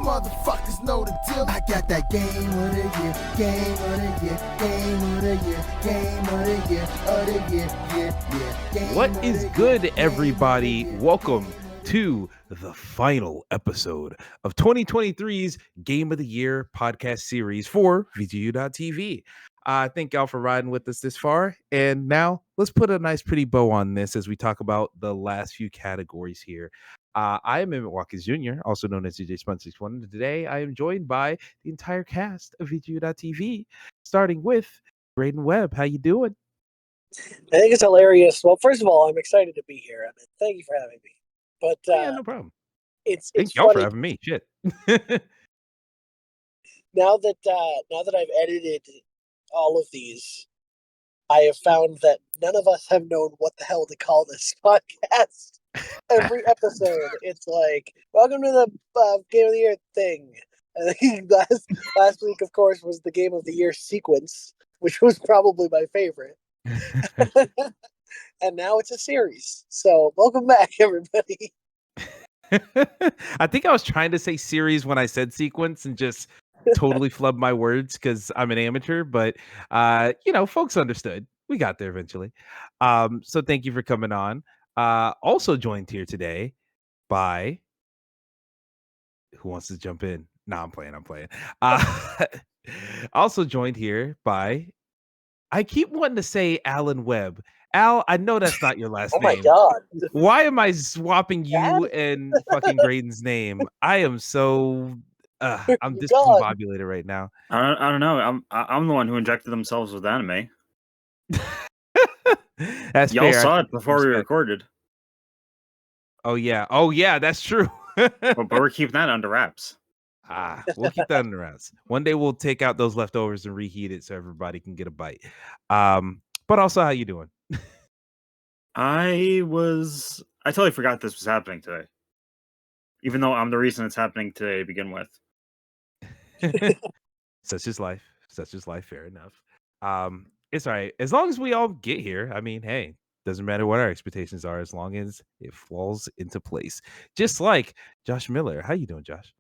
motherfuckers know the deal. I got that game of the year, game of the year, game of the year, game of the year, of the year, yeah. What is good, everybody? Welcome to the final episode of 2023's Game of the Year podcast series for VGU.TV. Thank y'all for riding with us this far. And now let's put a nice, pretty bow on this as we talk about the last few categories here. I am Emmett Watkins Jr., also known as DJ Spun61. And today I am joined by the entire cast of VGU.TV, starting with Braden Webb. How you doing? I think it's hilarious. Well, first of all, I'm excited to be here. I mean, thank you for having me. But Yeah, no problem. it's Thank y'all for funny having me. Shit. now that I've edited all of these, I have found that none of us have known what the hell to call this podcast. Every episode, it's like, "Welcome to the Game of the Year thing." And last week, of course, was the Game of the Year sequence, which was probably my favorite. And now it's a series. So welcome back, everybody. I think I was trying to say series when I said sequence and just totally flubbed my words because I'm an amateur, but folks understood. We got there eventually. So thank you for coming on. Also joined here today by who wants to jump in? No, I'm playing. Also joined here by, I keep wanting to say Alan Webb. Al, I know that's not your last Oh my name. god. Why am I swapping you and fucking Graydon's name? I am so I'm discombobulated right now. I don't know. I'm the one who injected themselves with anime. That's Y'all fair. saw it before we recorded. Oh yeah, that's true. but we're keeping that under wraps. We'll keep that under wraps. One day we'll take out those leftovers and reheat it so everybody can get a bite. But also, how you doing? I totally forgot this was happening today. Even though I'm the reason it's happening today to begin with. Such is life. Fair enough. It's all right. As long as we all get here, I mean, hey, doesn't matter what our expectations are as long as it falls into place. Just like Josh Miller. How you doing, Josh?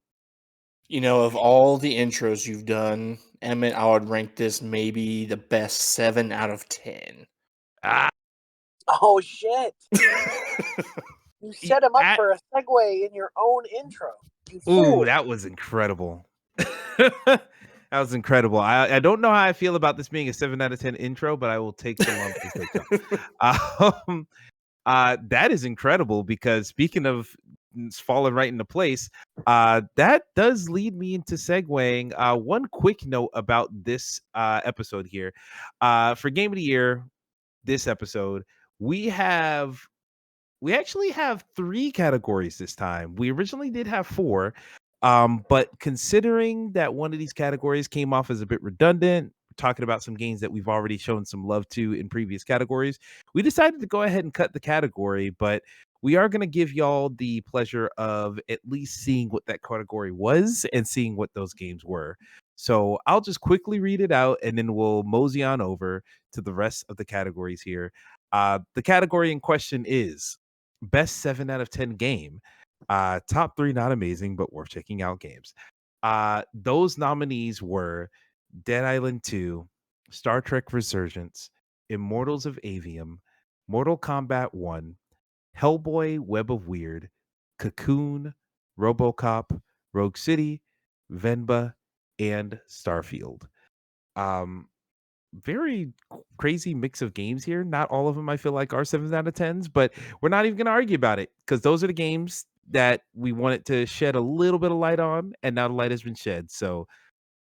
You know, of all the intros you've done, Emmett, I would rank this maybe the best 7 out of 10. Oh, shit. You set him up for a segue in your own intro. Ooh, that was incredible. That was incredible. I don't know how I feel about this being a 7 out of 10 intro, but I will take the lump. That is incredible because speaking of falling right into place, that does lead me into segueing. One quick note about this episode here. For Game of the Year, this episode, we actually have 3 categories this time. We originally did have 4. But considering that one of these categories came off as a bit redundant, talking about some games that we've already shown some love to in previous categories, we decided to go ahead and cut the category, but we are going to give y'all the pleasure of at least seeing what that category was and seeing what those games were. So I'll just quickly read it out and then we'll mosey on over to the rest of the categories here. The category in question is best 7 out of 10 game. Top 3 not amazing, but worth checking out games. Those nominees were Dead Island 2, Star Trek Resurgence, Immortals of Avium, Mortal Kombat 1, Hellboy Web of Weird, Cocoon, RoboCop, Rogue City, Venba, and Starfield. Very crazy mix of games here. Not all of them I feel like are 7 out of 10s, but we're not even going to argue about it because those are the games that we wanted to shed a little bit of light on, and now the light has been shed. So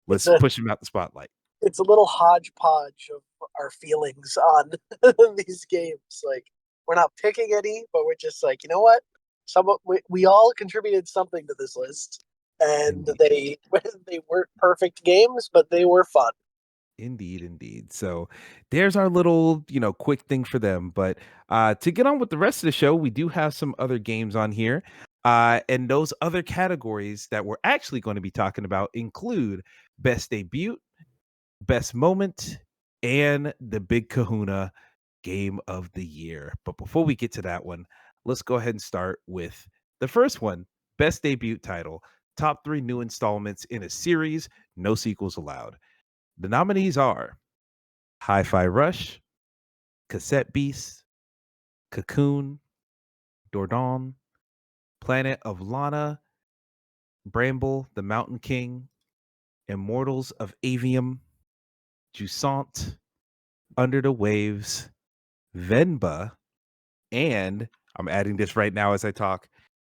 let's push them out the spotlight. It's a little hodgepodge of our feelings on these games. Like, we're not picking any, but we're just like, you know what? We all contributed something to this list, and they weren't perfect games, but they were fun. Indeed. So there's our little, quick thing for them. But to get on with the rest of the show, we do have some other games on here. And those other categories that we're actually going to be talking about include Best Debut, Best Moment, and the Big Kahuna Game of the Year. But before we get to that one, let's go ahead and start with the first one, Best Debut title. top 3 new installments in a series, no sequels allowed. The nominees are Hi-Fi Rush, Cassette Beast, Cocoon, Dordon, Planet of Lana, Bramble, the Mountain King, Immortals of Avium, Jusant, Under the Waves, Venba, and I'm adding this right now as I talk,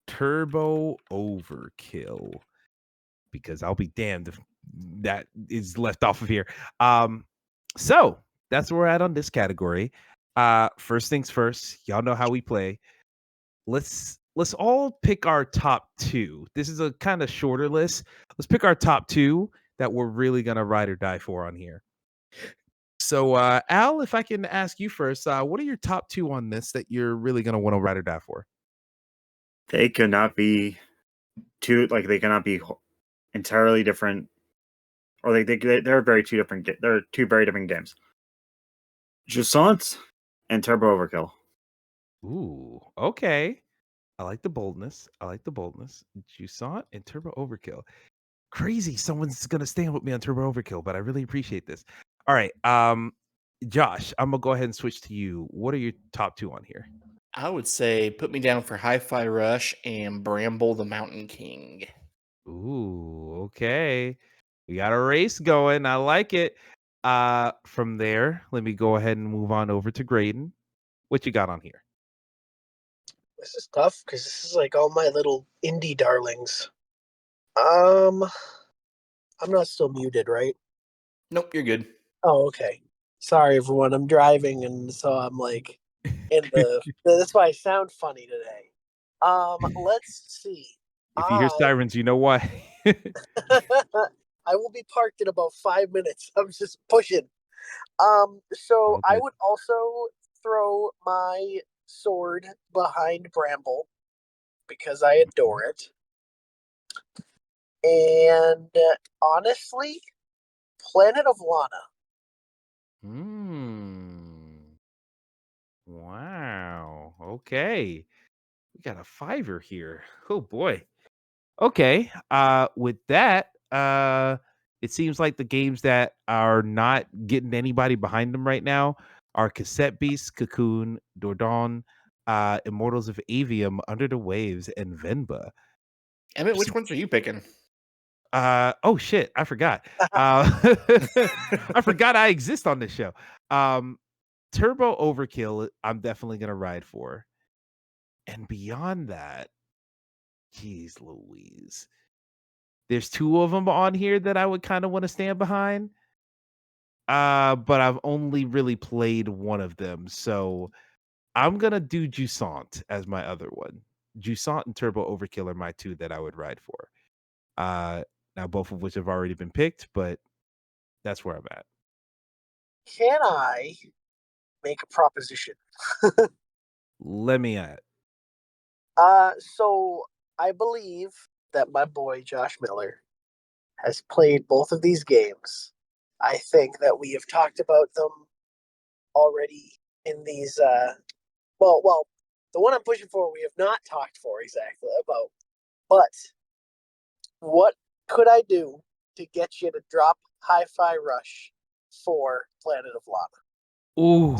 Turbo Overkill, because I'll be damned if that is left off of here. So that's where we're at on this category. First things first, y'all know how we play. Let's all pick our top 2. This is a kind of shorter list. Let's pick our top 2 that we're really gonna ride or die for on here. So Al, if I can ask you first, what are your top 2 on this that you're really gonna want to ride or die for? They cannot be they cannot be entirely different, or they're very two different. They're two very different games. Jusant and Turbo Overkill. Ooh, okay. I like the boldness. Jusant and Turbo Overkill. Crazy. Someone's gonna stand with me on Turbo Overkill, but I really appreciate this. All right. Josh, I'm gonna go ahead and switch to you. What are your top 2 on here? I would say put me down for Hi-Fi Rush and Bramble the Mountain King. Ooh, okay. We got a race going. I like it. From there, let me go ahead and move on over to Graydon. What you got on here? This is tough because this is like all my little indie darlings. I'm not still muted, right? Nope, you're good. Oh, okay. Sorry, everyone. I'm driving, and so I'm like in the. That's why I sound funny today. Let's see. If you hear sirens, you know why. I will be parked in about 5 minutes. I'm just pushing. So All I good. would also throw my sword behind Bramble because I adore it. And honestly, Planet of Lana. Wow. Okay. We got a 5er here. Oh boy. Okay. With that, it seems like the games that are not getting anybody behind them right now are Cassette Beast, Cocoon, Dordon, Immortals of Avium, Under the Waves, and Venba. Emmett, which ones are you picking? Oh shit, I forgot. I forgot I exist on this show. Turbo Overkill, I'm definitely gonna ride for. And beyond that, geez Louise. There's 2 of them on here that I would kind of want to stand behind. But I've only really played one of them. So I'm gonna do Jusant as my other one. Jusant and Turbo Overkill are my 2 that I would ride for. Now both of which have already been picked, but that's where I'm at. Can I make a proposition? Let me at. So I believe that my boy Josh Miller has played both of these games. I think that we have talked about them already in these. Well, the one I'm pushing for, we have not talked for exactly about. But what could I do to get you to drop Hi-Fi Rush for Planet of Lana? Ooh.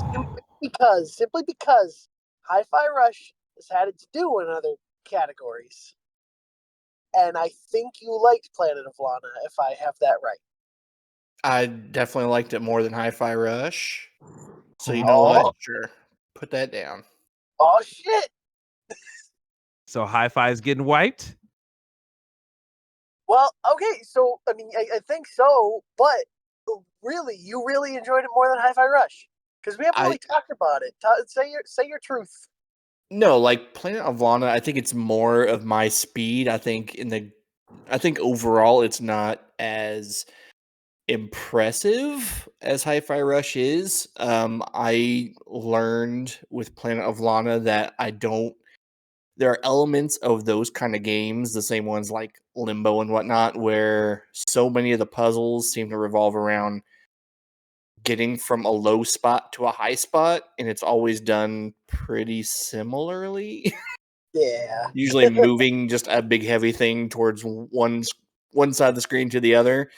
Simply because Hi-Fi Rush has had its due in other categories. And I think you liked Planet of Lana, if I have that right. I definitely liked it more than Hi-Fi Rush. So you know what? Sure. Put that down. Oh, shit! So Hi-Fi is getting wiped? Well, okay, so, I mean, I think so, but really, you really enjoyed it more than Hi-Fi Rush? Because we haven't really talked about it. Say your truth. No, like Planet of Lana, I think it's more of my speed. I think overall it's not as impressive as Hi-Fi Rush is. I learned with Planet of Lana that there are elements of those kind of games, the same ones like Limbo and whatnot, where so many of the puzzles seem to revolve around getting from a low spot to a high spot, and it's always done pretty similarly. Yeah. Usually moving just a big heavy thing towards one side of the screen to the other,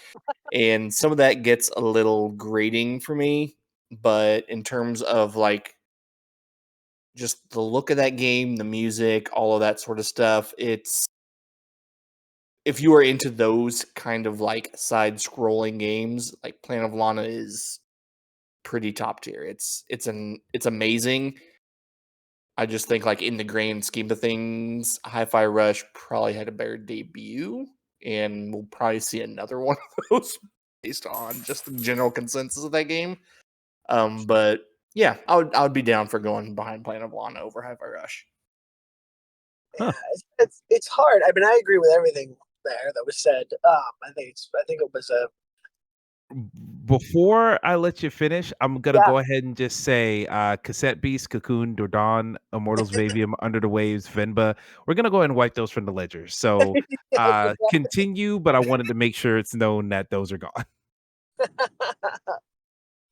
and some of that gets a little grating for me. But in terms of like just the look of that game, the music, all of that sort of stuff, it's if you are into those kind of like side scrolling games, like Planet of Lana is pretty top tier. It's amazing. I just think like in the grand scheme of things, Hi-Fi Rush probably had a better debut, and we'll probably see another one of those based on just the general consensus of that game. But yeah, I would be down for going behind Planet of Lana over Hi-Fi Rush. Huh. It's hard. I mean, I agree with everything there that was said. I think it was a Before I let you finish, I'm gonna yeah. go ahead and just say, Cassette Beast, Cocoon, Dordan, Immortals of Avium, Under the Waves, Venba. We're gonna go ahead and wipe those from the ledger. So, continue, but I wanted to make sure it's known that those are gone.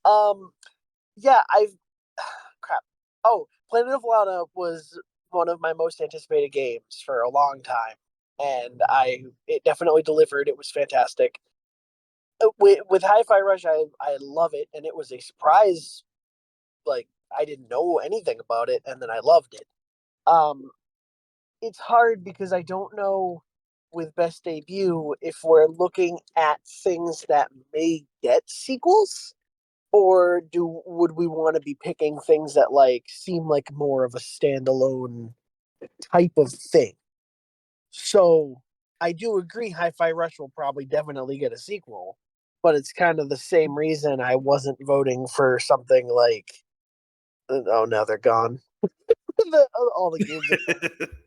um, yeah. I've crap. Oh, Planet of Lana was one of my most anticipated games for a long time, and it definitely delivered. It was fantastic. With Hi-Fi Rush, I love it, and it was a surprise. Like I didn't know anything about it, and then I loved it. Um, it's hard because I don't know with best debut if we're looking at things that may get sequels, or do would we want to be picking things that like seem like more of a standalone type of thing. So I do agree Hi-Fi Rush will probably definitely get a sequel, but it's kind of the same reason I wasn't voting for something like oh now they're gone. All the games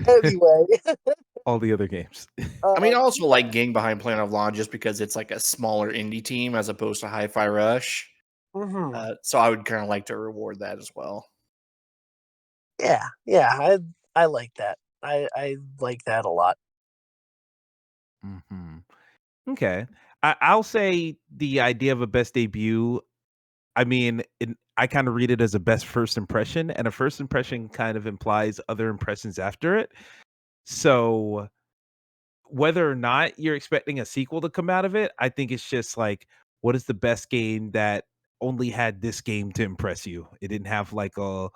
anyway. All the other games. I mean, I also Yeah. like getting behind Planet of Lana just because it's like a smaller indie team as opposed to Hi-Fi Rush. Mhm. So I would kind of like to reward that as well. Yeah, I like that. I like that a lot. Mhm. Okay. I'll say the idea of a best debut, I mean, I kind of read it as a best first impression, and a first impression kind of implies other impressions after it. So whether or not you're expecting a sequel to come out of it, I think it's just like, what is the best game that only had this game to impress you? It didn't have like a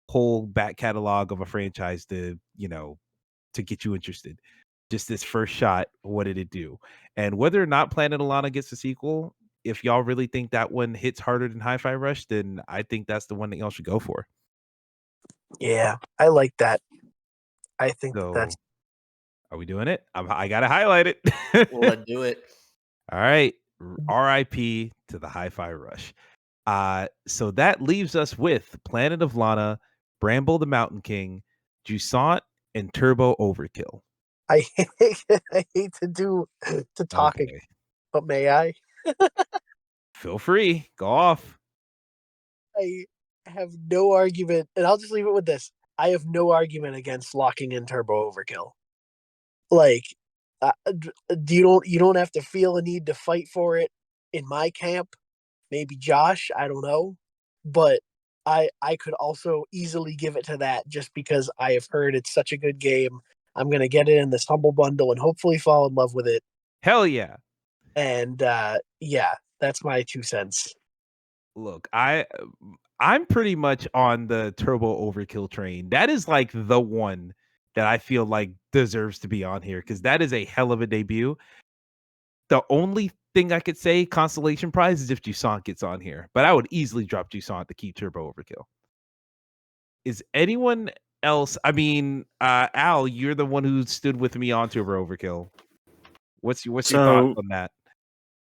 whole back catalog of a franchise to, to get you interested. Just this first shot, what did it do? And whether or not Planet Alana gets a sequel, if y'all really think that one hits harder than Hi-Fi Rush, then I think that's the one that y'all should go for. Yeah, I like that. I think that's So, are we doing it? I gotta highlight it. Let's do it. All right. RIP to the Hi-Fi Rush. So that leaves us with Planet of Lana, Bramble the Mountain King, Jusant, and Turbo Overkill. I I hate to Oh talk again, boy. but may I? Feel free. Go off. I have no argument, and I'll just leave it with this. I have no argument against locking in Turbo Overkill. Like, you don't have to feel a need to fight for it in my camp. Maybe Josh, I don't know, but I could also easily give it to that just because I have heard it's such a good game. I'm gonna get it in this humble bundle and hopefully fall in love with it. Hell yeah. And yeah, that's my 2 cents. Look, I'm pretty much on the Turbo Overkill train. That is like the one that I feel like deserves to be on here because that is a hell of a debut. The only thing I could say consolation prize is if Jusant gets on here, but I would easily drop Jusant to keep Turbo Overkill. Is anyone else? I mean, Al, you're the one who stood with me on Turbo Overkill. What's your thoughts So, on that?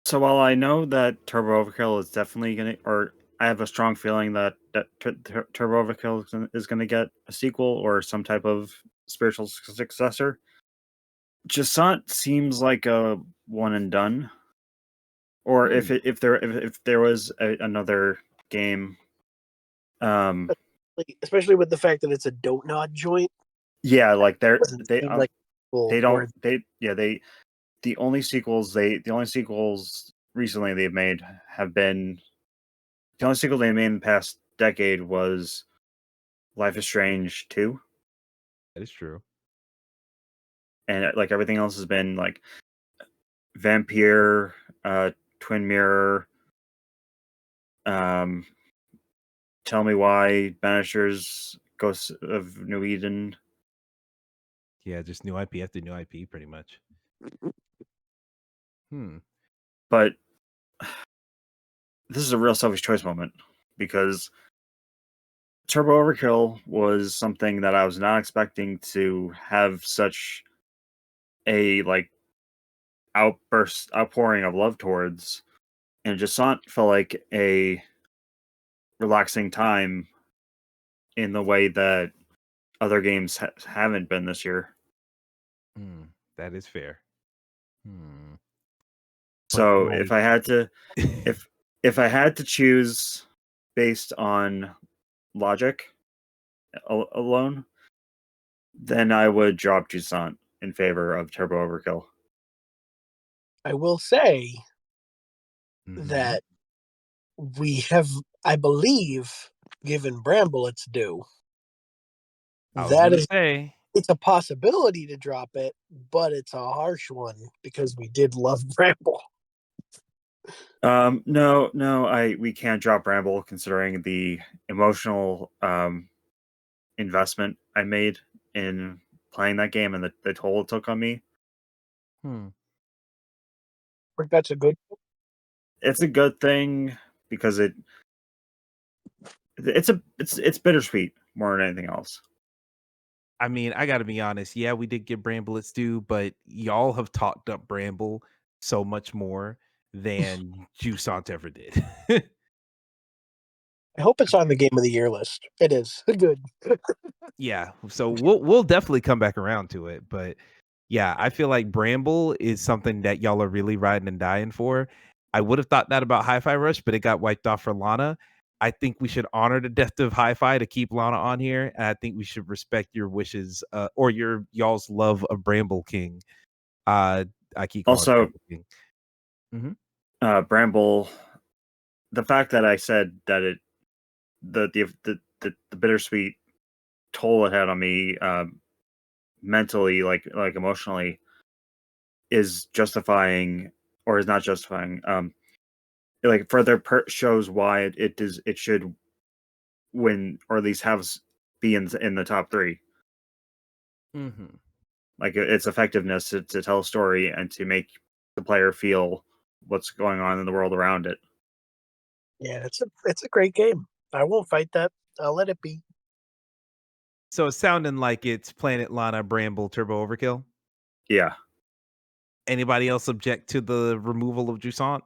so while I know that Turbo Overkill is definitely gonna, or I have a strong feeling that Turbo Overkill is gonna get a sequel or some type of spiritual successor. Jasant seems like a one and done. Or Hmm. if there was another game, um, Especially with the fact that it's a don't nod joint. yeah, like Doesn't seem like they people don't were they yeah they the only sequels recently they've made have been the only sequel they made in the past decade was Life is Strange 2. That is true. And like everything else has been like Vampire, Twin Mirror, um, Tell Me Why, Banishers, Ghosts of New Eden. Yeah, just new IP after new IP, pretty much. But this is a real selfish choice moment because Turbo Overkill was something that I was not expecting to have such a like outpouring of love towards, and just felt like a relaxing time in the way that other games haven't been this year. That is fair. But So no. if I had to, if I had to choose based on logic alone, then I would drop Jusant in favor of Turbo Overkill. I will say Mhm. that we have, I believe, given Bramble its due. I was That gonna is, say, it's a possibility to drop it, but it's a harsh one because we did love Bramble. No, we can't drop Bramble considering the emotional investment I made in playing that game and the toll it took on me. I think that's a good. It's a good thing because it's bittersweet more than anything else. I mean, I gotta be honest. Yeah, we did get Bramble its due, but y'all have talked up Bramble so much more than Jusant ever did. I hope it's on the Game of the Year list. It is good. Yeah, so we'll definitely come back around to it, but yeah, I feel like Bramble is something that y'all are really riding and dying for. I would have thought that about Hi-Fi Rush, but it got wiped off for Lana. I think we should honor the death of Hi-Fi to keep Lana on here, and I think we should respect your wishes or y'all's love of Bramble King. I keep calling it Also, Bramble King. Bramble, the fact that I said that the bittersweet toll it had on me mentally, like emotionally, is justifying or is not justifying. Like further shows why it should win or at least be in the top 3. Like its effectiveness to tell a story and to make the player feel what's going on in the world around it. Yeah, it's a great game. I won't fight that. I'll let it be. So it's sounding like it's Planet Lana, Bramble, Turbo Overkill. Yeah. Anybody else object to the removal of Jusant?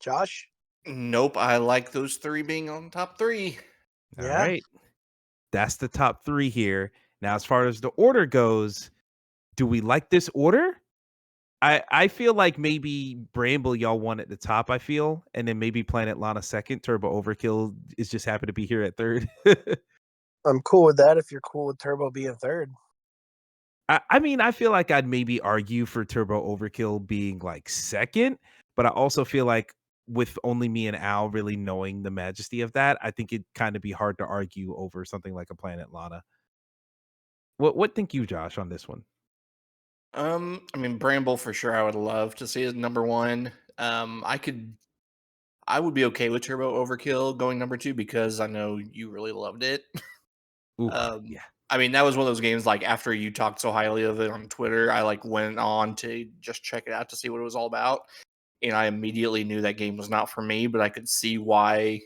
Josh? Nope, I like those 3 being on top 3. All Yeah. right. That's the top 3 here. Now, as far as the order goes, do we like this order? I feel like maybe Bramble y'all won at the top, I feel, and then maybe Planet Lana second. Turbo Overkill is just happy to be here at third. I'm cool with that if you're cool with Turbo being third. I mean, I feel like I'd maybe argue for Turbo Overkill being like second, but I also feel like with only me and Al really knowing the majesty of that, I think it'd kind of be hard to argue over something like a Planet Lana. What think you, Josh, on this one? I mean, Bramble for sure. I would love to see as number 1. I would be okay with Turbo Overkill going number 2 because I know you really loved it. Ooh, yeah. I mean, that was one of those games. Like after you talked so highly of it on Twitter, I like went on to just check it out to see what it was all about, and I immediately knew that game was not for me. But I could see why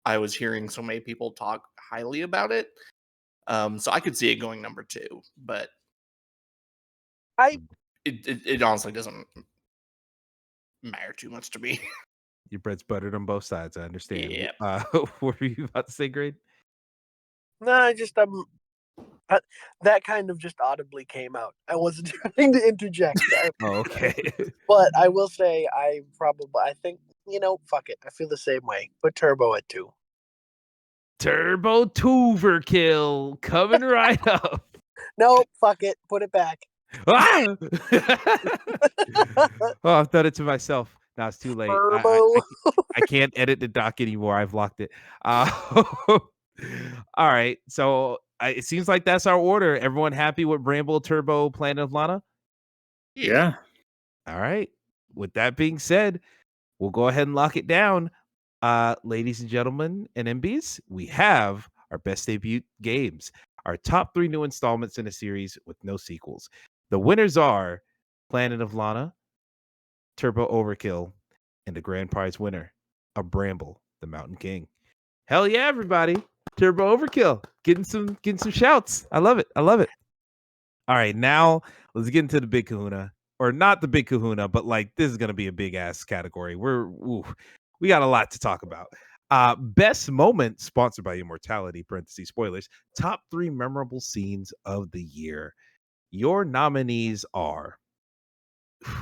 I was hearing so many people talk highly about it. So I could see it going number 2, but it honestly doesn't matter too much to me. Your bread's buttered on both sides. I understand. Yeah. What were you about to say, Grade? No, I just that kind of just audibly came out. I wasn't trying to interject. Oh, okay. But I will say I think, fuck it. I feel the same way. Put Turbo at 2. Turbo Overkill coming right up. No, fuck it. Put it back. Ah! Oh, I've done it to myself. Now it's too late. Turbo. I can't edit the doc anymore. I've locked it. All right. So it seems like that's our order. Everyone happy with Bramble, Turbo, Planet of Lana? Yeah. All right. With that being said, we'll go ahead and lock it down. Ladies and gentlemen and MBs, we have our best debut games, our top 3 new installments in a series with no sequels. The winners are Planet of Lana, Turbo Overkill, and the grand prize winner, a Bramble, the Mountain King. Hell yeah, everybody. Turbo Overkill. Getting some shouts. I love it. I love it. All right, now let's get into the big kahuna. Or not the big kahuna, but like this is gonna be a big ass category. We got a lot to talk about. Best moment sponsored by Immortality, parentheses spoilers, top 3 memorable scenes of the year. Your nominees are,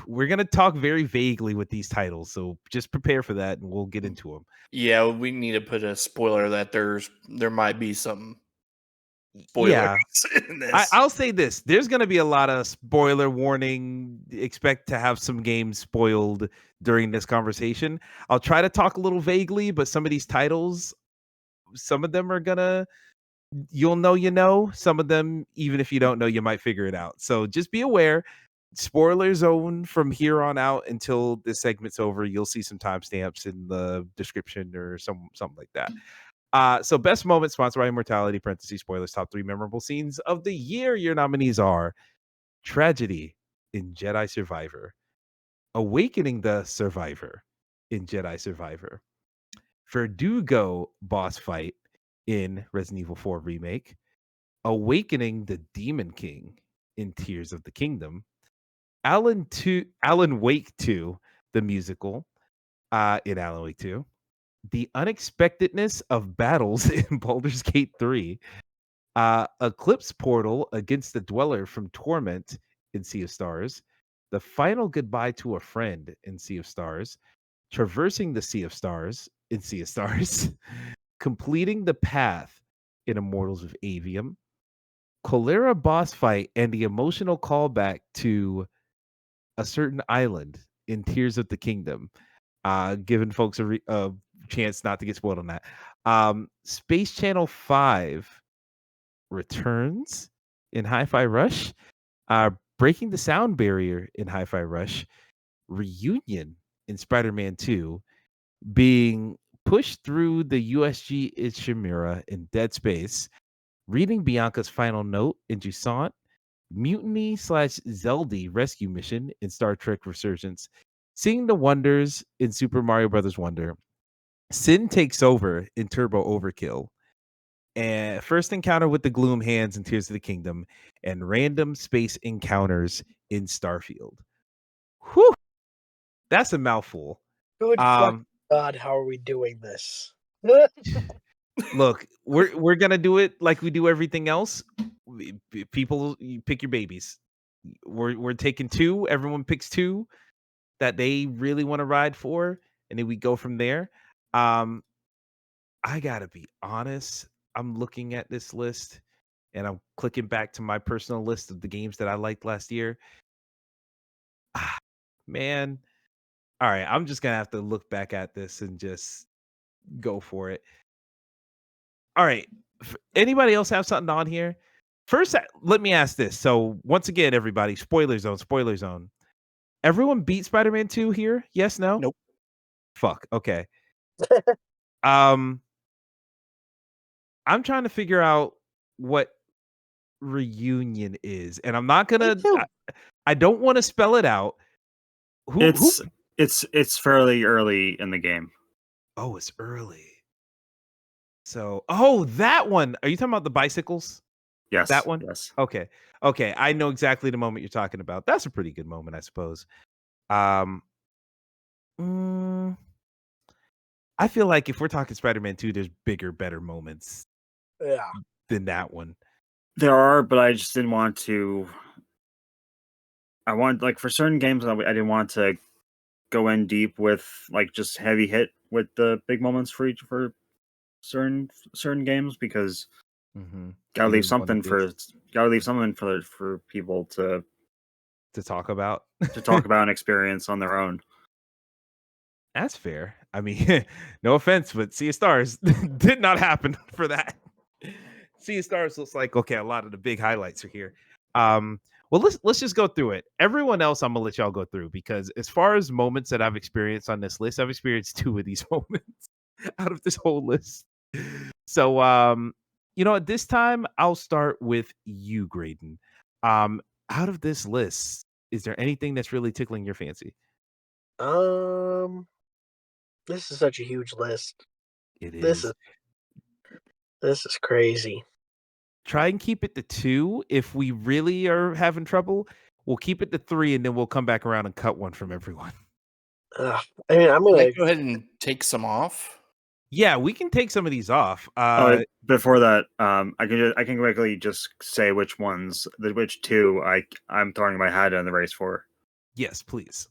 we're gonna talk very vaguely with these titles, so just prepare for that and we'll get into them. Yeah, we need to put a spoiler that there might be some spoilers Yeah. in this. I'll say this. There's going to be a lot of spoiler warning. Expect to have some games spoiled during this conversation. I'll try to talk a little vaguely, but some of these titles, some of them are going to, you'll know. Some of them, even if you don't know, you might figure it out. So just be aware. Spoiler zone from here on out until this segment's over. You'll see some timestamps in the description or something like that. So best moment sponsored by Immortality, parentheses spoilers, top 3 memorable scenes of the year. Your nominees are Tragedy in Jedi Survivor, Awakening the Survivor in Jedi Survivor, Verdugo boss fight in Resident Evil 4 Remake, Awakening the Demon King in Tears of the Kingdom, Alan Wake 2, the musical, in Alan Wake 2, the unexpectedness of battles in Baldur's Gate 3, Eclipse Portal against the Dweller from Torment in Sea of Stars, the final goodbye to a friend in Sea of Stars, traversing the Sea of Stars in Sea of Stars, completing the path in Immortals of Avium, Cholera boss fight and the emotional callback to a certain island in Tears of the Kingdom, giving folks a chance not to get spoiled on that. Space Channel 5 returns in Hi-Fi Rush, breaking the sound barrier in Hi-Fi Rush, reunion in Spider-Man 2, being pushed through the USG Ishimura in Dead Space, reading Bianca's final note in Jusant, mutiny / Zeldy rescue mission in Star Trek Resurgence, seeing the wonders in Super Mario Brothers Wonder, Sin takes over in Turbo Overkill, and first encounter with the Gloom Hands in Tears of the Kingdom, and random space encounters in Starfield. Whew, that's a mouthful. Good fucking God, how are we doing this? Look, we're gonna do it like we do everything else. People, you pick your babies. We're taking 2. Everyone picks 2 that they really want to ride for, and then we go from there. I gotta be honest. I'm looking at this list and I'm clicking back to my personal list of the games that I liked last year. Man, all right, I'm just gonna have to look back at this and just go for it. All right, anybody else have something on here? First, let me ask this. So once again, everybody, spoiler zone. Everyone beat Spider-Man 2 here? Yes, no? Nope. Fuck. Okay. I'm trying to figure out what reunion is, and I'm not gonna. I don't want to spell it out. Who? It's fairly early in the game. Oh, it's early. So, that one. Are you talking about the bicycles? Yes. That one? Yes. Okay. I know exactly the moment you're talking about. That's a pretty good moment, I suppose. I feel like if we're talking Spider-Man 2, there's bigger, better moments than that one. There are, but I just didn't want to. I want, like, for certain games, I didn't want to go in deep with, like, just heavy hit with the big moments for certain games, because gotta leave something for people to talk about and experience on their own. That's fair. I mean, no offense, but Sea of Stars did not happen for that. Sea of Stars looks like okay. A lot of the big highlights are here. Well, let's just go through it. Everyone else, I'm gonna let y'all go through because as far as moments that I've experienced on this list, I've experienced 2 of these moments out of this whole list. So, at this time, I'll start with you, Graydon. Um, out of this list, is there anything that's really tickling your fancy? Um, this is such a huge list. It This is. is this is crazy. Try and keep it to 2. If we really are having trouble, we'll keep it to 3, and then we'll come back around and cut one from everyone. Ugh. I mean, I'm Can I gonna. go ahead and take some off? Yeah, we can take some of these off. Before that, I can quickly just say which which 2 I'm throwing my hat in the race for. Yes, please.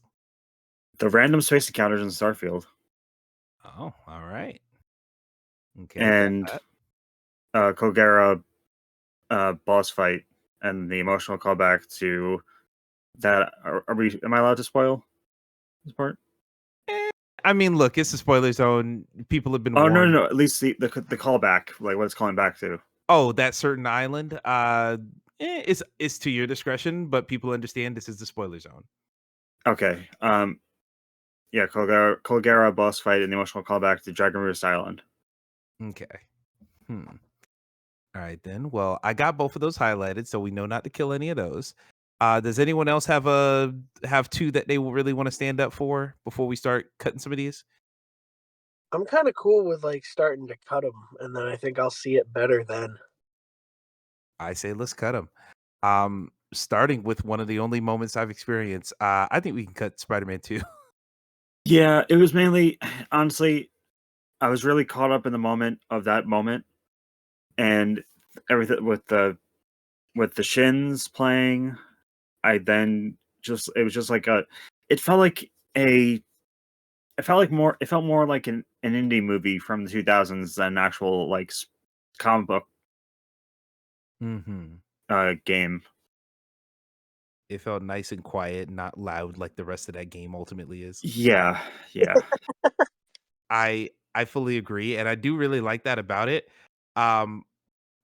The random space encounters in Starfield, Oh, all right. Okay, and got Kogera boss fight, and the emotional callback to that. Are we? Am I allowed to spoil this part? that. I mean, look, it's a spoiler zone. People have been Oh warned. no! At least the callback, like what it's calling back to. Oh, that certain island. It's to your discretion, but people understand this is the spoiler zone. Okay. Yeah, Kogera boss fight and the emotional callback to Dragon Roost Island. Okay. All right then. Well, I got both of those highlighted, so we know not to kill any of those. Does anyone else have 2 that they will really want to stand up for before we start cutting some of these? I'm kind of cool with like starting to cut them, and then I think I'll see it better then. I say let's cut them. Starting with one of the only moments I've experienced. I think we can cut Spider-Man 2. Yeah, it was mainly honestly, I was really caught up in the moment of that moment, and everything with the shins playing. It was just like it felt like it felt more like an indie movie from the 2000s than an actual like comic book game. It felt nice and quiet, not loud like the rest of that game ultimately is. Yeah. I fully agree, and I do really like that about it. Um,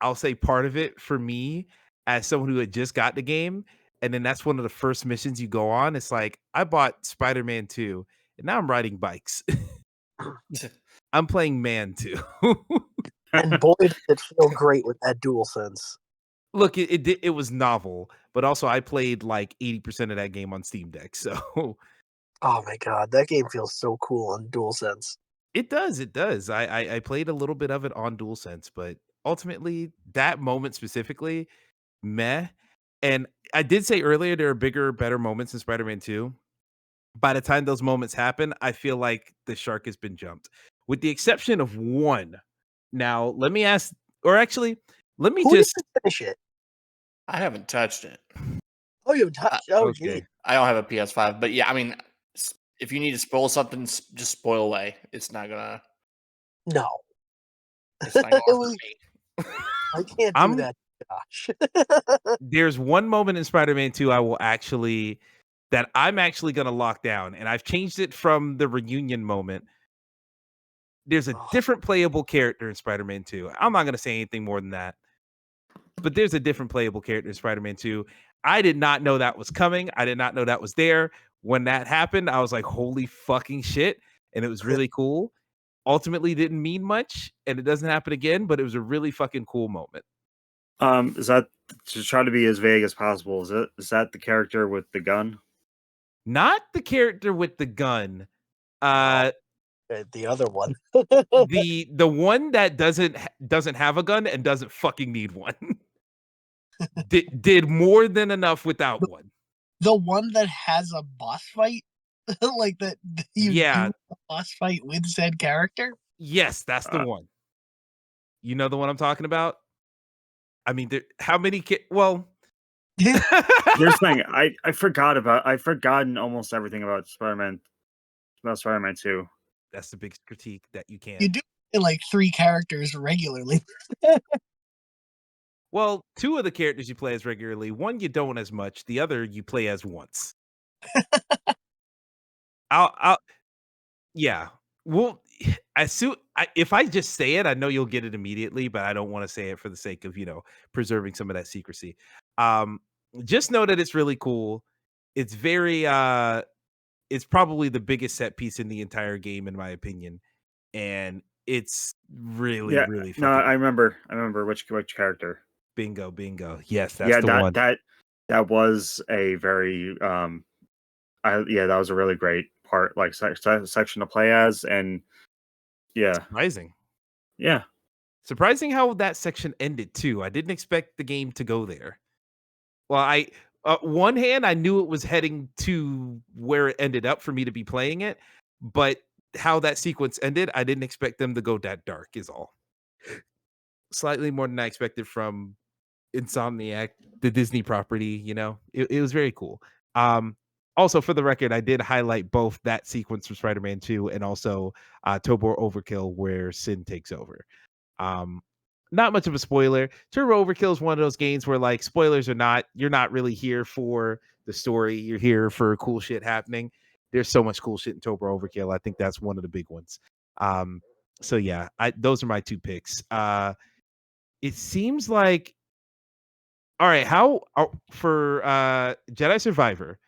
I'll say part of it for me, as someone who had just got the game, and then that's one of the first missions you go on. It's like I bought Spider-Man 2, and now I'm riding bikes. I'm playing Man 2. And boy, did it feel great with that dual sense. Look, it was novel, but also I played like 80% of that game on Steam Deck, so Oh my god, that game feels so cool on dual sense. it does, it does. I played a little bit of it on DualSense, but ultimately, that moment specifically, meh. And I did say earlier there are bigger, better moments in Spider-Man 2. By the time those moments happen, I feel like the shark has been jumped, with the exception of one. Now, let me ask, or actually, let me Who just didn't finish it? I haven't touched it. Oh, you haven't touched. Oh, gee. okay. I don't have a PS5, but yeah, I mean, if you need to spoil something, just spoil away. It's not gonna. No, It's not gonna It work was- for me. I can't do I'm- that, Josh. There's one moment in Spider-Man 2 that I'm actually gonna lock down, and I've changed it from the reunion moment. There's a Oh. different playable character in Spider-Man 2. I'm not gonna say anything more than that. But there's a different playable character in Spider-Man 2. I did not know that was coming. I did not know that was there. When that happened, I was like, holy fucking shit. And it was really cool. Ultimately didn't mean much, and it doesn't happen again, but it was a really fucking cool moment. Is that to try to be as vague as possible? Is that the character with the gun? Not the character with the gun. The other one. The one that doesn't have a gun and doesn't fucking need one. did more than enough without one. The one that has a boss fight, like that you Yeah. do a boss fight with said character. Yes, that's the one. You know the one I'm talking about? I mean, how many well, Here's the thing. I've forgotten almost everything about Spider-Man 2. that's the big critique that you You can. do like 3 characters regularly. Well, 2 of the characters you play as regularly, one you don't as much, the other you play as once. I'll yeah. Well, if I just say it, I know you'll get it immediately, but I don't want to say it for the sake of, preserving some of that secrecy. Um, just know that it's really cool. It's very it's probably the biggest set piece in the entire game, in my opinion. And it's really, Yeah, really no, fucking I remember which character. bingo, bingo. Yes, that's Yeah, the one. that was a very that was a really great part, like section to play as, and yeah, Surprising. yeah. Surprising how that section ended too. I didn't expect the game to go there. Well, one hand, I knew it was heading to where it ended up for me to be playing it, but how that sequence ended, I didn't expect them to go that dark. Is all. Slightly more than I expected from Insomniac, the Disney property. It was very cool. Also, for the record, I did highlight both that sequence from Spider-Man 2 and also Tobor Overkill, where Sin takes over. Um, Not much of a spoiler. Turbo Overkill is one of those games where, like, spoilers or not, you're not really here for the story. You're here for cool shit happening. There's so much cool shit in Turbo Overkill. I think that's one of the big ones. So yeah, those are my two picks. It seems like, all right. For Jedi Survivor?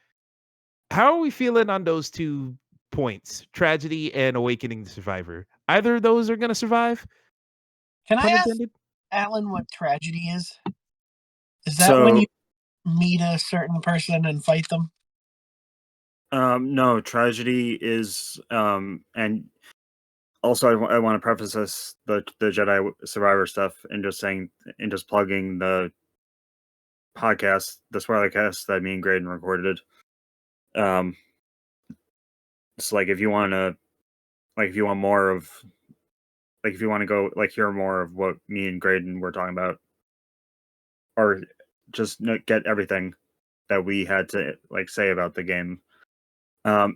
How are we feeling on those 2 points? Tragedy and Awakening the Survivor. Either of those are gonna survive? Can I Pun ask intended. Alan what tragedy is? Is that when So you meet a certain person and fight them? no, tragedy is and also I want to preface this the Jedi Survivor stuff and just plugging the podcast, the spoiler cast that me and Graydon recorded. It's like if you want to, like if you want more of, like if you want to go like hear more of what me and Graydon were talking about, or just get everything that we had to like say about the game.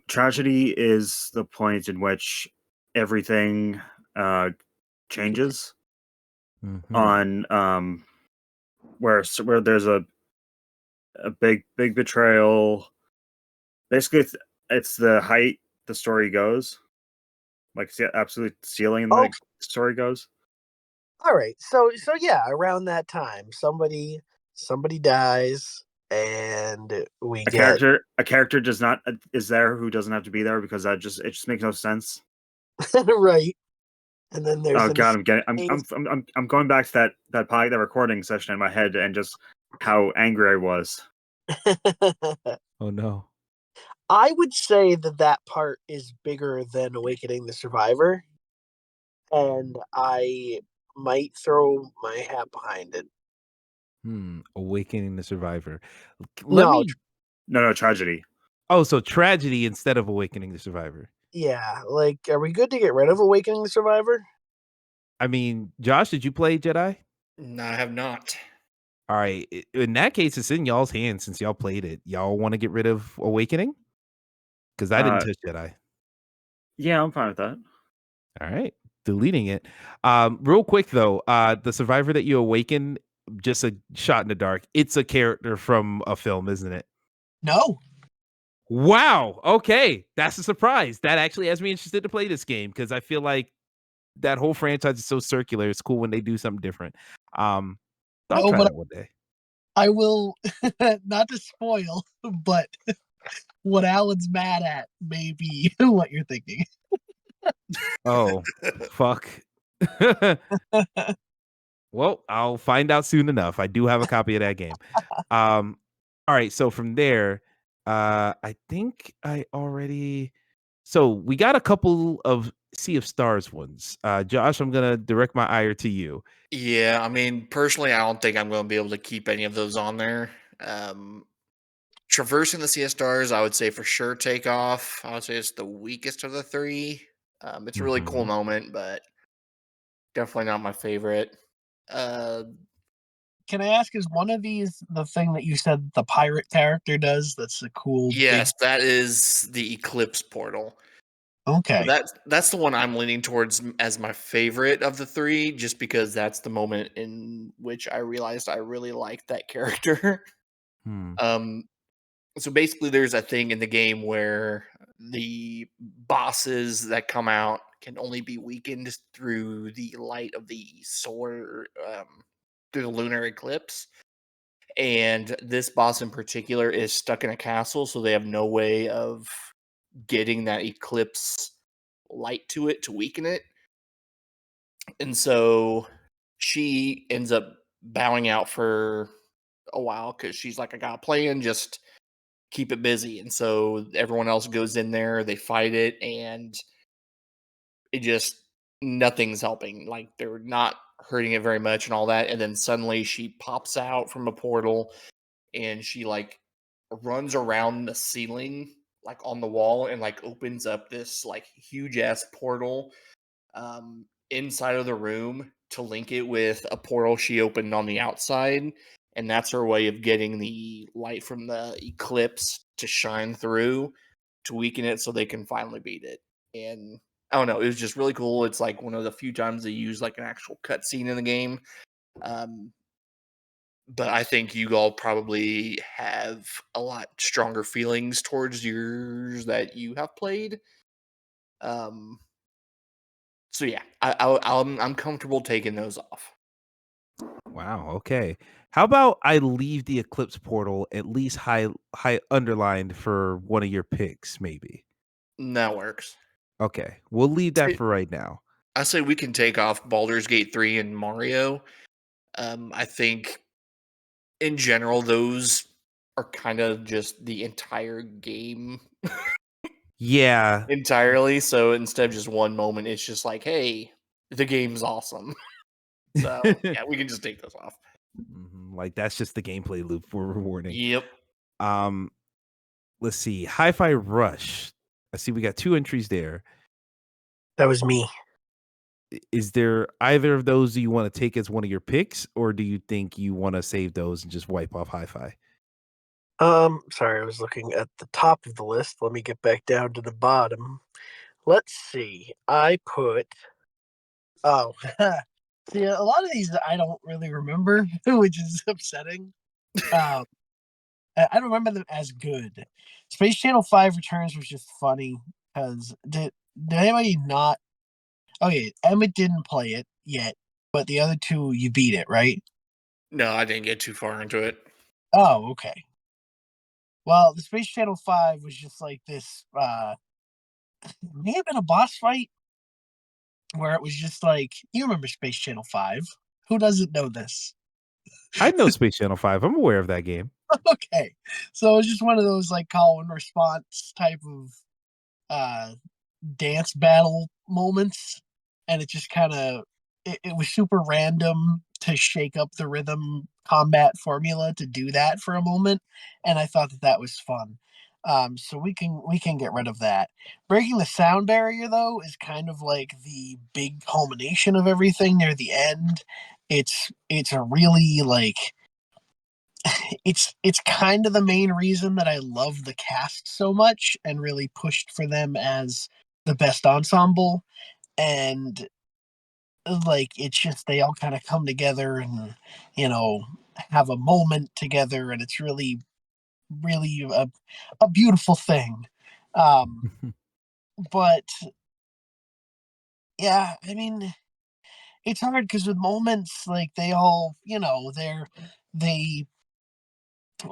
Tragedy is the point in which everything changes Mhm. on where there's a big betrayal. Basically, it's the height the story goes, like it's the absolute ceiling Oh, the story goes. all right. So yeah, around that time, somebody dies, and we get A character does not is there who doesn't have to be there because it just makes no sense. right, and then there's Oh an god, escape. I'm going back to that recording session in my head and just how angry I was. Oh no. I would say that part is bigger than Awakening the Survivor, and I might throw my hat behind it. Awakening the Survivor. Let No, me No, tragedy. Oh, so Tragedy instead of Awakening the Survivor. yeah, like, are we good to get rid of Awakening the Survivor? I mean, Josh, did you play Jedi? No, I have not. All right. In that case, it's in y'all's hands since y'all played it. Y'all want to get rid of Awakening? Because I didn't Uh, touch Jedi. yeah, I'm fine with that. All right. Deleting it. Real quick though, the survivor that you awaken, just a shot in the dark. It's a character from a film, isn't it? No. Wow. Okay. That's a surprise. That actually has me interested to play this game because I feel like that whole franchise is so circular. It's cool when they do something different. I'll No, try but that one day. I will, not to spoil, but what Alan's mad at may be what you're thinking. Oh, fuck. Well, I'll find out soon enough. I do have a copy of that game. All right, so from there, I think I already so we got a couple of Sea of Stars ones. Josh, I'm gonna direct my ire to you. Yeah, I mean, personally, I don't think I'm going to be able to keep any of those on there. Traversing the Sea of Stars, I would say for sure take off. I would say it's the weakest of the three. It's a really cool Mhm. moment, but definitely not my favorite. Uh, Can I ask, is one of these the thing that you said the pirate character does? That's a cool big. yes, that is the Eclipse portal. So Okay. that's the one I'm leaning towards as my favorite of the three, just because that's the moment in which I realized I really liked that character. Hmm. um, so basically, there's a thing in the game where the bosses that come out can only be weakened through the light of the solar, through the lunar eclipse. And this boss in particular is stuck in a castle, so they have no way of getting that eclipse light to it to weaken it. And so she ends up bowing out for a while because she's like, I got a plan, just keep it busy. And so everyone else goes in there, they fight it, and it just nothing's helping. Like they're not hurting it very much and all that. And then suddenly she pops out from a portal and she like runs around the ceiling, like on the wall, and like opens up this like huge ass portal inside of the room to link it with a portal she opened on the outside. And that's her way of getting the light from the eclipse to shine through to weaken it so they can finally beat it. And I don't know, it was just really cool. It's like one of the few times they use like an actual cutscene in the game. But I think you all probably have a lot stronger feelings towards yours that you have played. So yeah, I'm comfortable taking those off. Wow. Okay. How about I leave the Eclipse portal at least high underlined for one of your picks, maybe. That works. Okay, we'll leave that for right now. I say we can take off Baldur's Gate 3 and Mario. I think in general those are kind of just the entire game Yeah. entirely. So instead of just one moment, it's just like, hey, the game's awesome. So yeah, we can just take those off. Like that's just the gameplay loop we're rewarding. Yep. Let's see. Hi-Fi Rush. I see we got 2 entries there. That was me. Is there either of those you want to take as one of your picks, or do you think you want to save those and just wipe off Hi-Fi? Sorry, I was looking at the top of the list. Let me get back down to the bottom. Let's see. I put. Oh, see, a lot of these I don't really remember, which is upsetting. I don't remember them as good. Space Channel 5 Returns was just funny because did anybody not? Okay, Emmett didn't play it yet, but the other two you beat it, right? No, I didn't get too far into it. Oh, okay. Well, the Space Channel 5 was just like this. It may have been a boss fight where it was just like, you remember Space Channel 5? Who doesn't know this? I know Space Channel 5. I'm aware of that game. Okay, so it was just one of those like call and response type of dance battle moments, and it just kind of it was super random to shake up the rhythm combat formula to do that for a moment, and I thought that was fun. So we can get rid of that. Breaking the sound barrier though is kind of like the big culmination of everything near the end. It's a really like it's kind of the main reason that I love the cast so much and really pushed for them as the best ensemble. And like it's just they all kind of come together and you know have a moment together, and it's really a beautiful thing. But yeah, I mean it's hard because with moments like they all they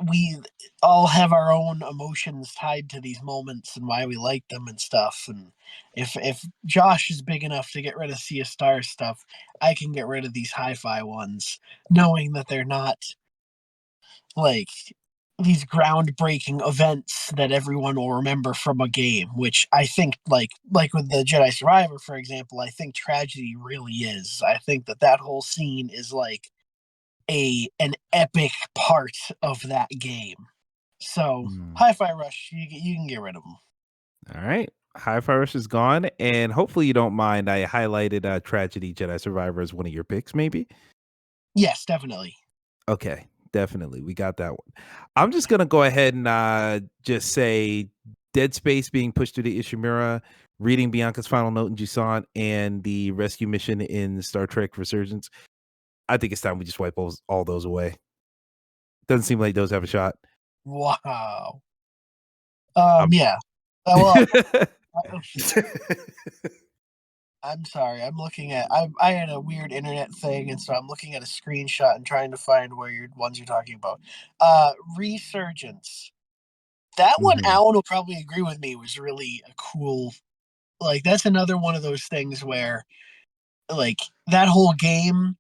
we all have our own emotions tied to these moments and why we like them and stuff. And if Josh is big enough to get rid of Sea of Stars stuff, I can get rid of these hi-fi ones, knowing that they're not like these groundbreaking events that everyone will remember from a game, which I think like with the Jedi Survivor, for example, I think tragedy really is. I think that whole scene is like an epic part of that game. So Hi-Fi Rush, you can get rid of them. All right. Hi-Fi Rush is gone, and hopefully you don't mind. I highlighted Tragedy Jedi Survivor as one of your picks, maybe. Yes, definitely. Okay, definitely. We got that one. I'm just gonna go ahead and just say Dead Space being pushed through the Ishimura, reading Bianca's final note in Jusant, and the rescue mission in Star Trek Resurgence. I think it's time we just wipe all those away. Doesn't seem like those have a shot. Wow. Yeah. Well, I'm sorry. I'm looking at. I had a weird internet thing, and so I'm looking at a screenshot and trying to find where your ones you're talking about. Resurgence. That one, Mhm. Alan will probably agree with me, was really a cool. Like that's another one of those things where, like that whole game,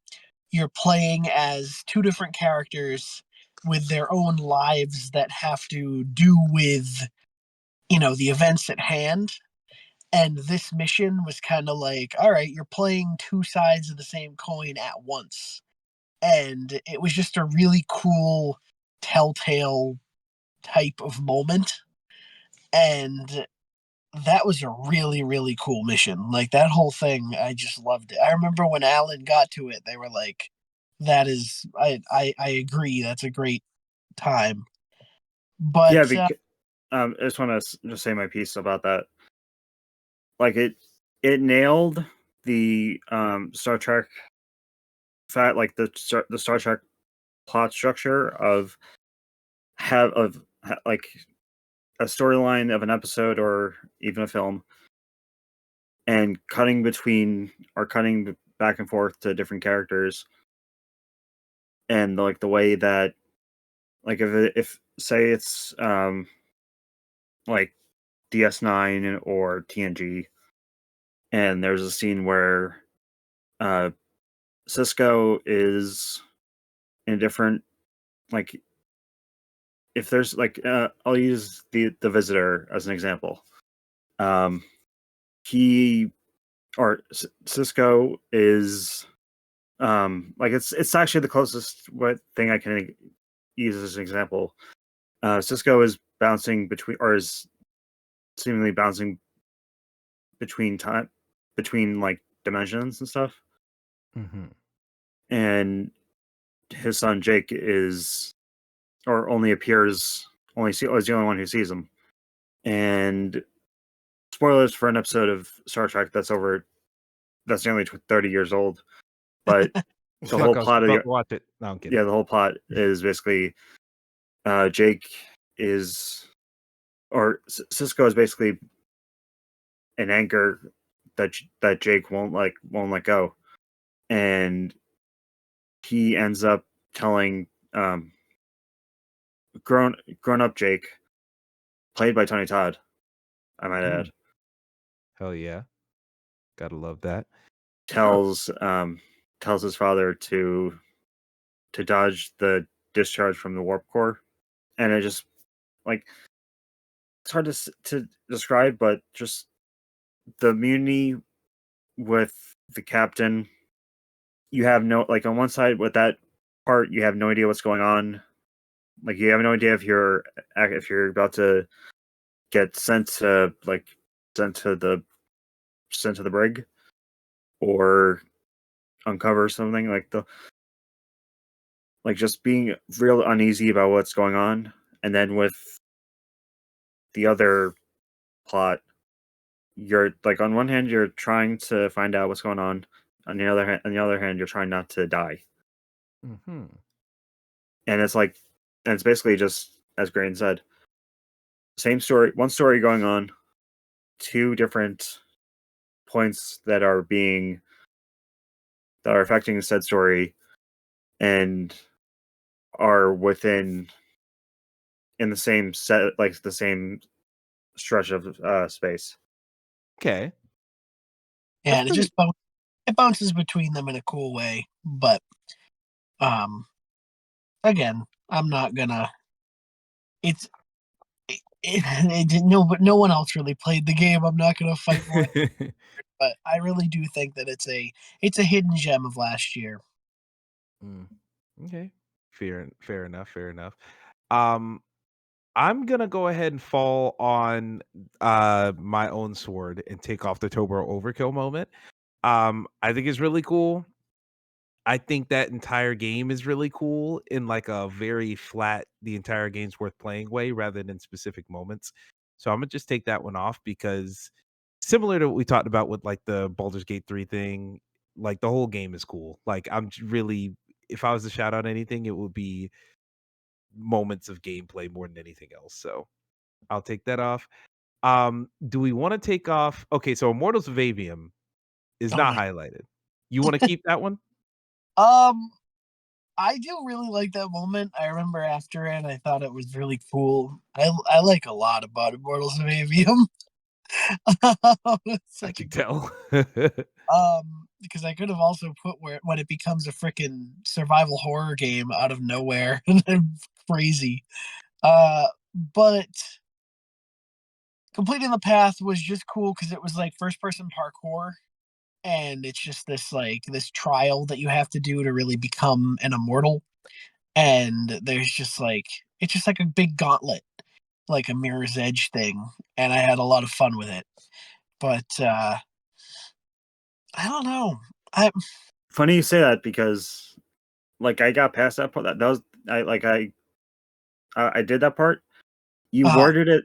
you're playing as two different characters with their own lives that have to do with the events at hand. And this mission was kind of like, all right, you're playing two sides of the same coin at once. And it was just a really cool telltale type of moment. And that was a really, really cool mission. Like that whole thing, I just loved it. I remember when Alan got to it, they were like, that is, I agree, that's a great time. But Yeah, because I just want to just say my piece about that. Like it nailed the Star Trek like the Star Trek plot structure of like a storyline of an episode or even a film, and cutting back and forth to different characters, and like the way that, like if say it's like DS9 or TNG, and there's a scene where Cisco is in a different, like, if there's like I'll use the Visitor as an example. He or Cisco is like it's actually the closest thing I can use as an example. Cisco is bouncing between, or is seemingly bouncing between like dimensions and stuff, Mhm. and his son Jake is, or only appears, is the only one who sees him. And spoilers for an episode of Star Trek that's nearly 30 years old, but the Fuck, whole I was plot of about to watch it. No, I'm kidding. the whole plot is basically Jake is, or Cisco is basically an anchor that Jake won't let go, and he ends up telling grown up Jake, played by Tony Todd, I might add, Mm. Hell yeah. Gotta love that. tells his father to dodge the discharge from the warp core, and it just, like, it's hard to describe, but just the immunity with the captain. You have no, like, on one side with that part, you have no idea what's going on. Like, you have no idea if you're about to get sent to the brig, or uncover something, like just being real uneasy about what's going on. And then with the other plot, you're like, on one hand you're trying to find out what's going on, on the other hand you're trying not to die. Mhm. And it's basically just, as Grain said, same story, one story going on, two different points that are affecting said story, and are in the same set, like the same stretch of space. Okay. yeah, That's and it pretty. just it bounces between them in a cool way. But um, again, I'm not gonna. It's no, but no one else really played the game. I'm not gonna fight more. But I really do think that it's a hidden gem of last year. Mm. Okay. Fair enough. Fair enough. Um, I'm gonna go ahead and fall on my own sword and take off the Tobro overkill moment. I think it's really cool. I think that entire game is really cool in like a very flat, the entire game's worth playing way rather than specific moments. So I'm gonna just take that one off because similar to what we talked about with like the Baldur's Gate 3 thing, like the whole game is cool. Like really, if I was to shout out anything, it would be moments of gameplay more than anything else. So I'll take that off. Do we want to take off? Okay, so Immortals of Avium is Oh not my- highlighted. You want to keep that one? I do really like that moment. I remember after it, I thought it was really cool. I like a lot about Immortals of Avium. It's I such a can good tell. because I could have also put where when it becomes a freaking survival horror game out of nowhere. Crazy. But completing the path was just cool because it was like first person parkour, and it's just this trial that you have to do to really become an immortal. And there's just like it's just like a big gauntlet, like a Mirror's Edge thing, and I had a lot of fun with it. But I don't know. I Funny you say that because, like, I got past that part. That was I did that part. uh,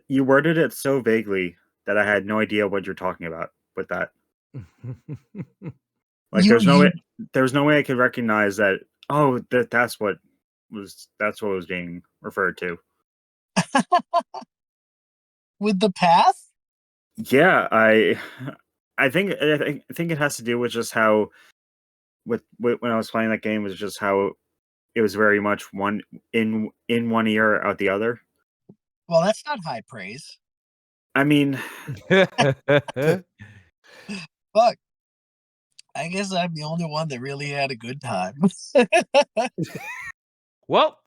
You worded it so vaguely that I had no idea what you're talking about with that. Like, you there's no way I could recognize that. Oh, that's what was being referred to. with the path. Yeah, I think it has to do with just how with when I was playing that game was just how it was very much one in one ear out the other. Well, that's not high praise. I mean, Fuck. I guess I'm the only one that really had a good time. Well,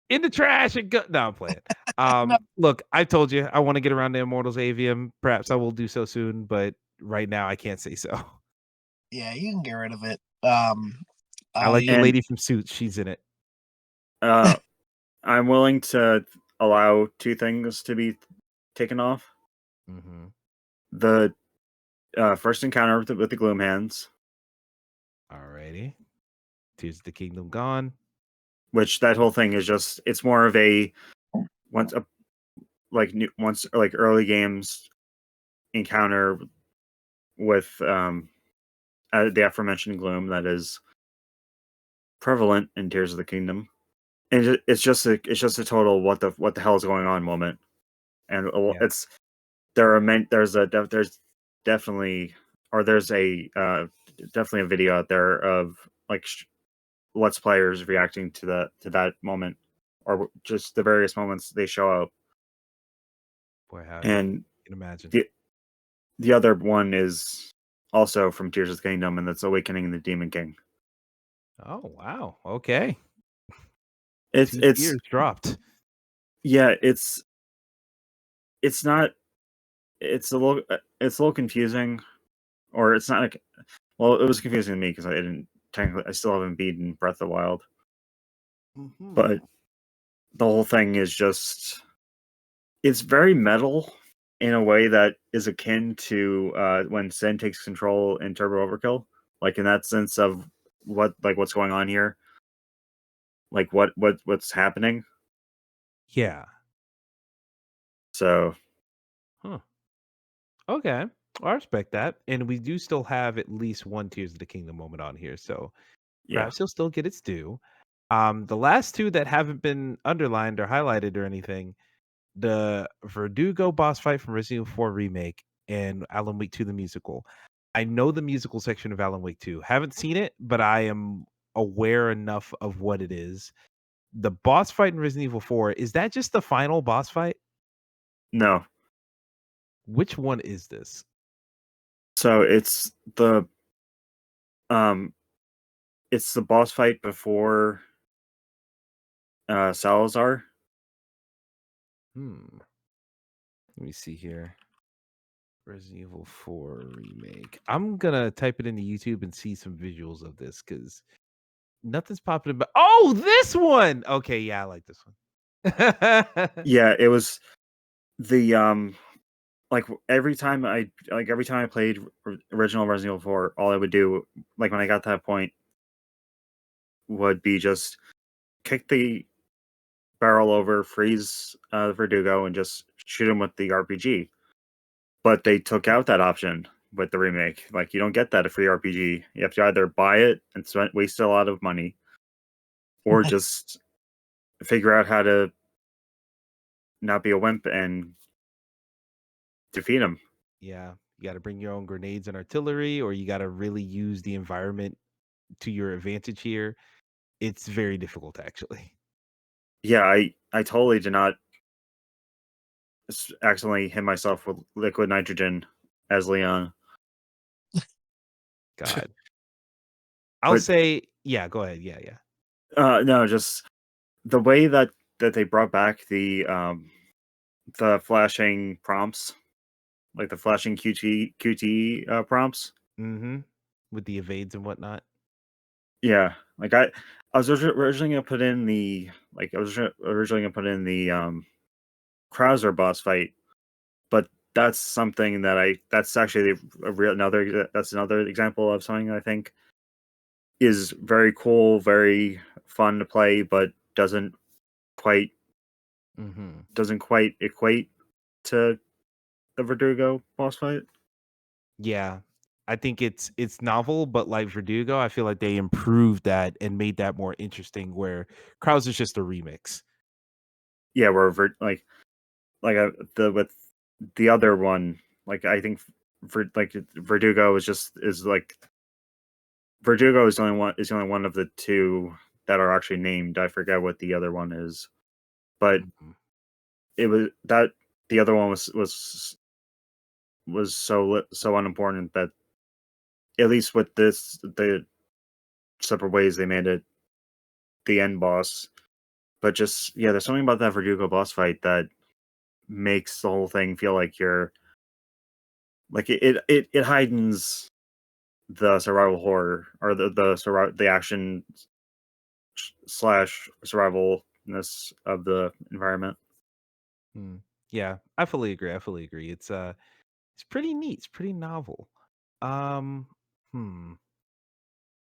in the trash and go. No, I'm playing. No, Look, I told you I want to get around to Immortals Avium. Perhaps I will do so soon, but right now I can't say so. yeah, you can get rid of it. I like the I and lady from Suits. She's in it. uh, I'm willing to allow two things to be taken off. Mm-hmm. The first encounter with the Gloom Hands, Alrighty. Tears of the Kingdom gone. which that whole thing is just it's more of a once a once like early games encounter with the aforementioned gloom that is prevalent in Tears of the Kingdom, and it's just a total what the hell is going on moment, and Yeah. it's there are there's definitely or there's a definitely a video out there of like let's players reacting to that moment or just the various moments they show up. Boy, howdy. And I can imagine. the other one is also from Tears of the Kingdom, and that's Awakening the Demon King. Oh, wow. Okay. It's 2 it's tiers dropped. yeah, it's not it's a little confusing, or it's not like well, it was confusing to me because I still haven't beaten Breath of the Wild, Mm-hmm. but the whole thing is just it's very metal in a way that is akin to when Zen takes control in Turbo Overkill, like in that sense of what's going on here, like what's happening. Yeah. So Huh. Okay. I respect that. And we do still have at least one Tears of the Kingdom moment on here. So yeah, perhaps he'll still get its due. The last two that haven't been underlined or highlighted or anything, the Verdugo boss fight from Resident Evil 4 Remake and Alan Wake 2 the musical. I know the musical section of Alan Wake 2. Haven't seen it, but I am aware enough of what it is. The boss fight in Resident Evil 4, is that just the final boss fight? no. Which one is this? So um it's the boss fight before Salazar. Hmm. Let me see here. Resident Evil 4 remake. I'm gonna type it into YouTube and see some visuals of this because nothing's popping about. Oh, this one. Okay, yeah, I like this one. Yeah, it was the like every time I played original Resident Evil 4, all I would do like when I got to that point would be just kick the barrel over, freeze Verdugo, and just shoot him with the RPG. But they took out that option with the remake. Like you don't get that a free RPG. You have to either buy it and waste a lot of money, or just figure out how to not be a wimp and defeat him. Yeah, You got to bring your own grenades and artillery, or you got to really use the environment to your advantage here. It's very difficult, actually. Yeah, I totally did not accidentally hit myself with liquid nitrogen as Leon. God. I'll But say, yeah, go ahead. Yeah, yeah. no, just the way that they brought back the flashing prompts, like the flashing QT prompts. Mm-hmm. With the evades and whatnot. Yeah, like I was originally gonna put in the Krauser boss fight, but that's something that that's actually that's another example of something I think is very cool, very fun to play, but quite Mm-hmm. doesn't quite equate to the Verdugo boss fight. Yeah. I think it's novel, but like Verdugo, I feel like they improved that and made that more interesting. Where Krauser's just a remix. Yeah, where the with the other one, like I think Verdugo is like Verdugo is the only one of the two that are actually named. I forget what the other one is, but Mhm. it was that the other one was so unimportant that at least with the separate ways they made it the end boss. But just yeah, there's something about that Verdugo boss fight that makes the whole thing feel like you're like it heightens the survival horror or the action slash survivalness of the environment. Mm. Yeah, I fully agree. I fully agree. It's pretty neat. It's pretty novel. Um, hmm.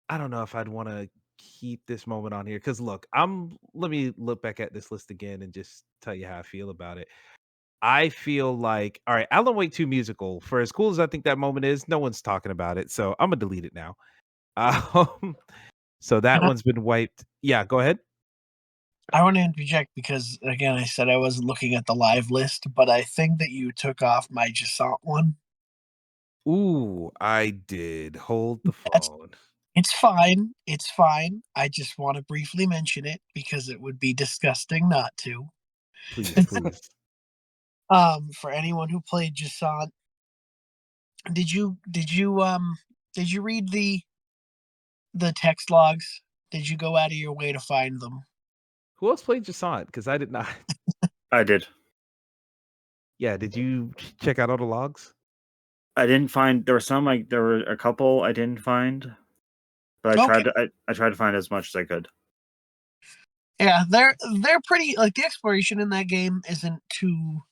I don't know if I'd want to keep this moment on here because look, let me look back at this list again and just tell you how I feel about it. I feel like, all right, Alan Wake 2 musical, for as cool as I think that moment is, no one's talking about it. So I'm gonna delete it now. Um, so that And one's been wiped. Yeah, go ahead. I want to interject because, again, I said I wasn't looking at the live list, but I think that you took off my Jasant one. Ooh, I did. Hold the That's phone. It's fine. It's fine. I just want to briefly mention it because it would be disgusting not to. Please, please. For anyone who played Jasant, did you read the text logs? Did you go out of your way to find them? Who else played Jasant? Because I did not. I did. Yeah, did you check out all the logs? I didn't find there were a couple I didn't find, but Okay. I tried to find as much as I could. Yeah, they're pretty, like, the exploration in that game isn't too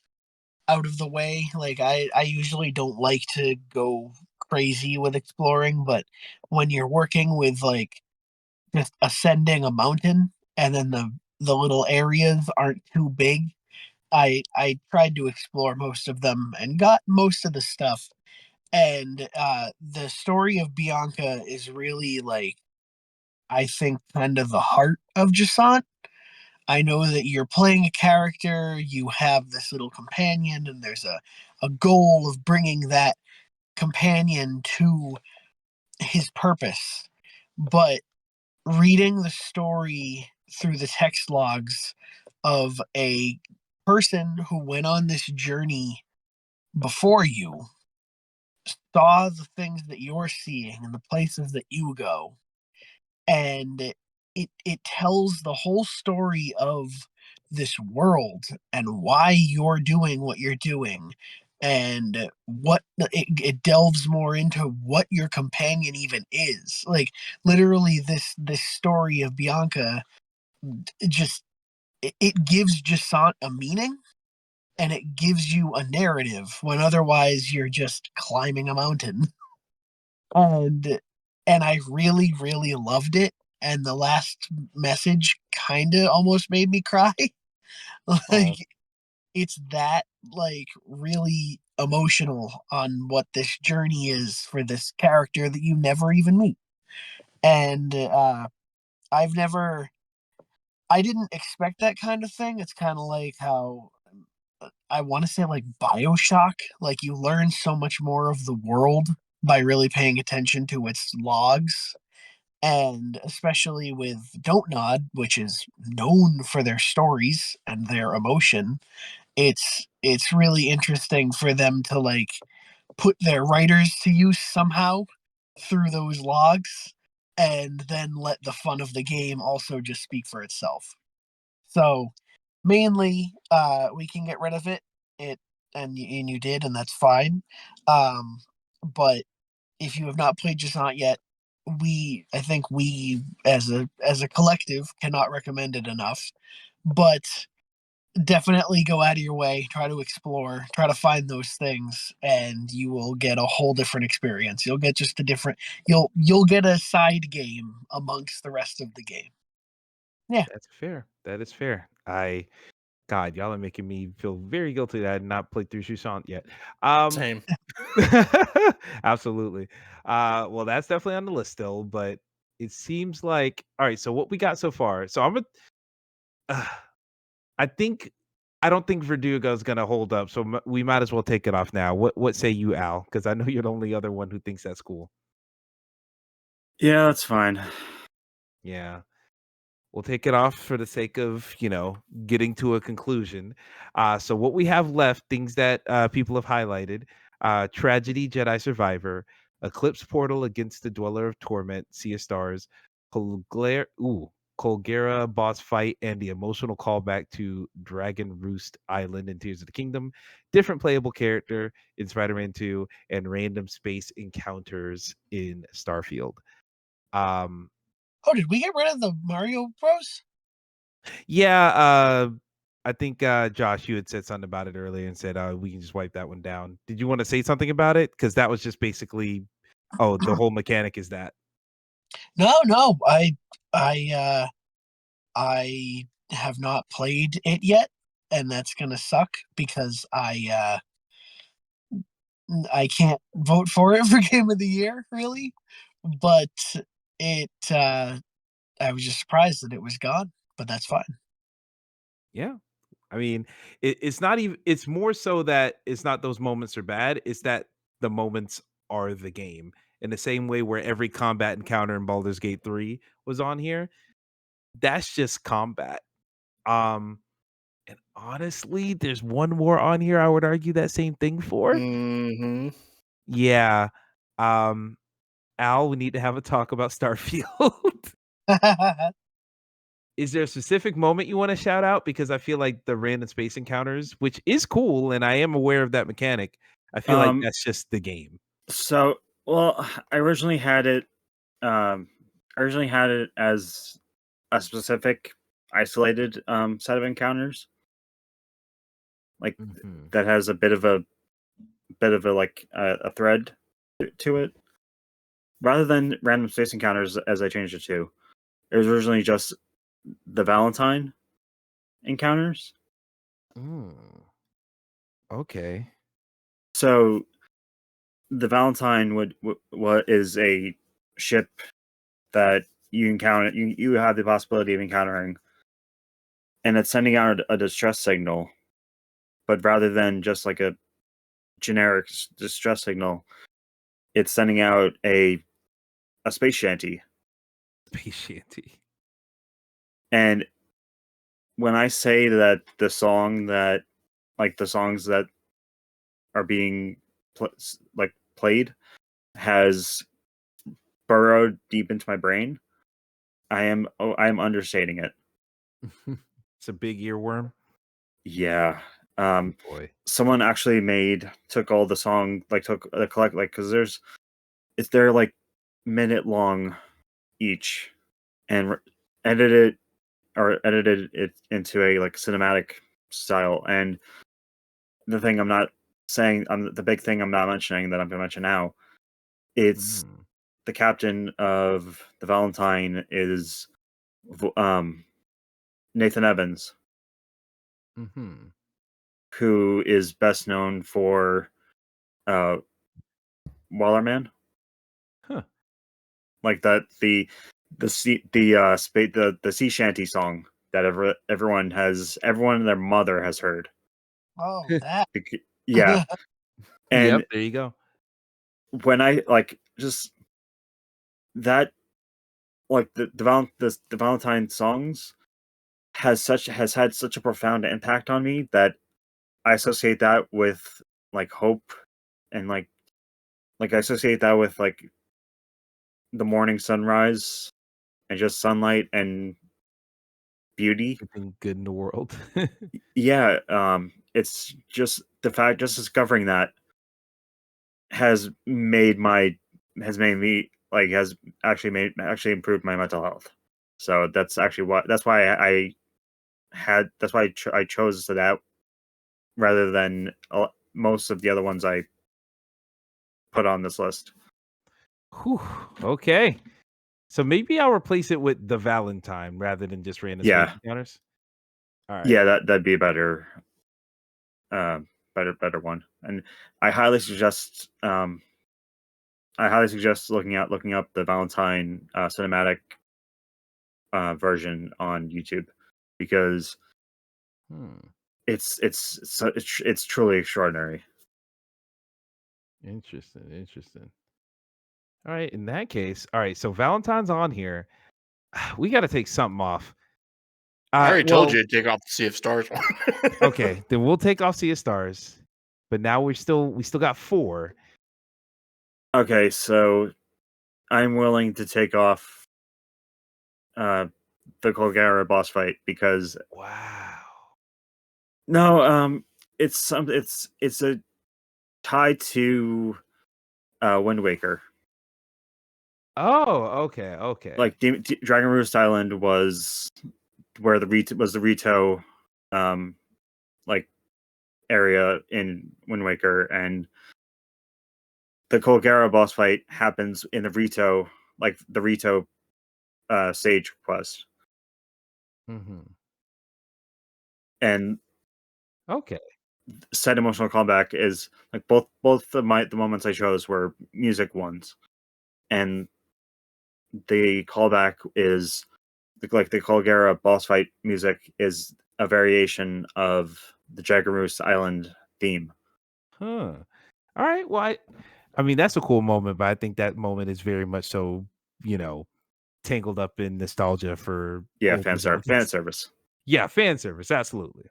out of the way. Like, I usually don't like to go crazy with exploring, but when you're working with, like, just ascending a mountain and then the little areas aren't too big, I tried to explore most of them and got most of the stuff. And the story of Bianca is really, like, I think, kind of the heart of Jasant. I know that you're playing a character, you have this little companion, and there's a goal of bringing that companion to his purpose. But reading the story through the text logs of a person who went on this journey before you, saw the things that you're seeing and the places that you go, and it tells the whole story of this world and why you're doing what you're doing, and it delves more into what your companion even is. Like, literally, this story of Bianca, it just it gives Jasant a meaning, and it gives you a narrative when otherwise you're just climbing a mountain. And I really, really loved it. And the last message kind of almost made me cry. Like, Oh, it's that, like, really emotional on what this journey is for this character that you never even meet. And I've never I didn't expect that kind of thing. It's kind of like how I want to say like BioShock. Like you learn so much more of the world by really paying attention to its logs, and especially with Don't Nod, which is known for their stories and their emotion. It's really interesting for them to like put their writers to use somehow through those logs, and then let the fun of the game also just speak for itself. So mainly, we can get rid of it, and you did, and that's fine. Um, but if you have not played Just yet, I think we as a collective cannot recommend it enough. But definitely go out of your way, try to explore, try to find those things, and you will get a whole different experience. You'll get just a different you'll get a side game amongst the rest of the game. Yeah. That's fair. That is fair. God, y'all are making me feel very guilty that I had not played through Shushan yet. Um, Same. absolutely. Well, that's definitely on the list still, but it seems like all right. So what we got so far? So uh, I think I don't think Verdugo is gonna hold up. So we might as well take it off now. What say you, Al? Because I know you're the only other one who thinks that's cool. Yeah, that's fine. Yeah. We'll take it off for the sake of, getting to a conclusion. So what we have left, things that people have highlighted: Tragedy, Jedi Survivor, Eclipse Portal Against the Dweller of Torment, Sea of Stars, Colgera boss fight, and the emotional callback to Dragon Roost Island in Tears of the Kingdom, different playable character in Spider-Man 2, and random space encounters in Starfield. Um, Oh, did we get rid of the Mario Bros? Yeah, I think Josh, you had said something about it earlier and said we can just wipe that one down. Did you want to say something about it? Because that was just basically, oh, the whole mechanic is that. No, no. I I have not played it yet, and that's gonna suck because I can't vote for it for Game of the Year, really. But it I was just surprised that it was gone, but that's fine. Yeah, I mean, it's not even. It's more so that it's not those moments are bad. It's that the moments are the game. In the same way where every combat encounter in Baldur's Gate 3 was on here, that's just combat. Um, and honestly, there's one more on here I would argue that same thing for. Hmm. Yeah. Um, Al, we need to have a talk about Starfield. Is there a specific moment you want to shout out? Because I feel like the random space encounters, which is cool, and I am aware of that mechanic, I feel like Um, that's just the game. so well, I originally had it. I originally had it as a specific, isolated set of encounters, like Mhm. that has a bit of a like a thread to it, rather than random space encounters as I changed it to. It was originally just the Valentine encounters. Mm, okay. So the Valentine what is a ship that you encounter. You have the possibility of encountering, and it's sending out a distress signal. But rather than just like a generic distress signal, it's sending out a space shanty. Space Shanty. And when I say that the songs that are being played has burrowed deep into my brain, I am understating it. It's a big earworm. Yeah. Oh boy. Someone actually took all the song, like took the collect, like, because they're like minute long each, and edited it into a like cinematic style. And the big thing I'm not mentioning that I'm going to mention now, it's Mm. the captain of the Valentine is Nathan Evans, Hmm. who is best known for uh, Wallerman, Huh. like that the sea shanty song that everyone and their mother has heard. Oh, that. Yeah, and Yep, there you go. when I just that the Valentine songs has had such a profound impact on me that I associate that with hope and I associate that with the morning sunrise and just sunlight and beauty. Everything good in the world. Yeah, it's just just discovering that has made me has actually improved my mental health. So that's why I chose that rather than most of the other ones I put on this list. Whew, okay. So maybe I'll replace it with the Valentine rather than just random space Yeah, encounters. All right. yeah, that'd be a uh, better one. And I highly suggest looking up the Valentine cinematic version on YouTube because Hmm. it's truly extraordinary. Interesting. All right. In that case, all right. So Valentine's on here. We got to take something off. I already told Well, you to take off the Sea of Stars one. okay. Then we'll take off Sea of Stars. But now we still got 4. Okay, so I'm willing to take off uh, the Colgara boss fight because Wow. no, it's a tie to Wind Waker. Oh, okay. Dragon Roost Island was where the Rito um like area in Wind Waker, and the Colgara boss fight happens in the Rito stage quest. Mm-hmm. And Okay. said emotional callback is both the moments I chose were music ones, and the callback is the Colgara boss fight music is a variation of the Jaggeroos Island theme. Huh. All right. Well, I mean, that's a cool moment, but I think that moment is very much so, tangled up in nostalgia for Yeah, older fan Zeldas. service. Yeah, fan service, absolutely.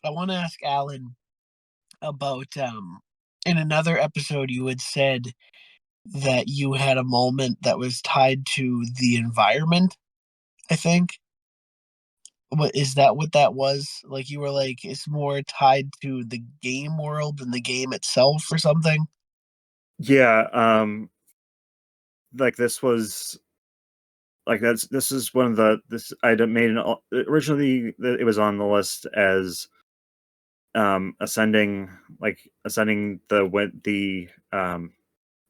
I want to ask Alan about in another episode you had said that you had a moment that was tied to the environment, I think. What is that what that was? Like you were like it's more tied to the game world than the game itself or something? Yeah, this was this is one of this I made originally it was on the list as ascending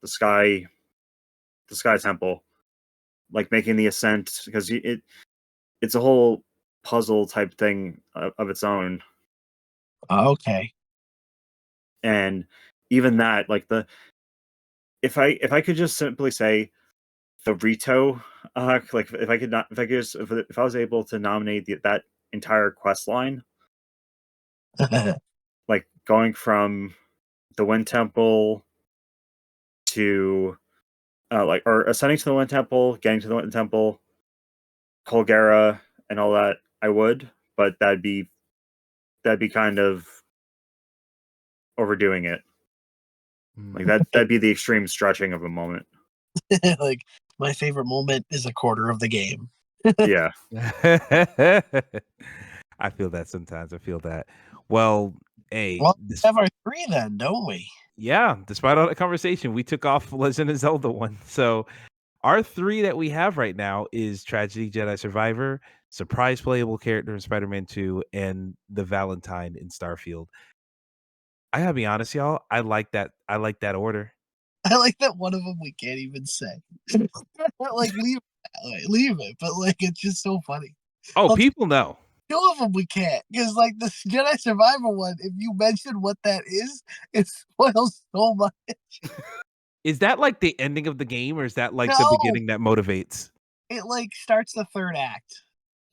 the sky temple, making the ascent, because it's a whole puzzle type thing of its own. Okay. And even that, if I could just simply say the Rito, if I was able to nominate that entire quest line, going from the Wind Temple to or ascending to the Wind Temple, getting to the Wind Temple, Colgara, and all that, I would, but that'd be kind of overdoing it. That'd be the extreme stretching of a moment. Like my favorite moment is a quarter of the game. Yeah. I feel that sometimes. I feel that. Well, hey, Well, we have our 3 then, don't we? yeah, despite all that conversation, we took off Legend of Zelda one. So our 3 that we have right now is Tragedy Jedi Survivor, Surprise Playable Character in Spider-Man 2, and the Valentine in Starfield. I gotta be honest, y'all. I like that order. I like that one of them we can't even say. Like leave it, but it's just so funny. Oh, I'll people know. 2 of them we can't because the Jedi Survivor one. If you mention what that is, it spoils so much. Is that like the ending of the game, or is that like the No, beginning that motivates? it starts the 3rd act.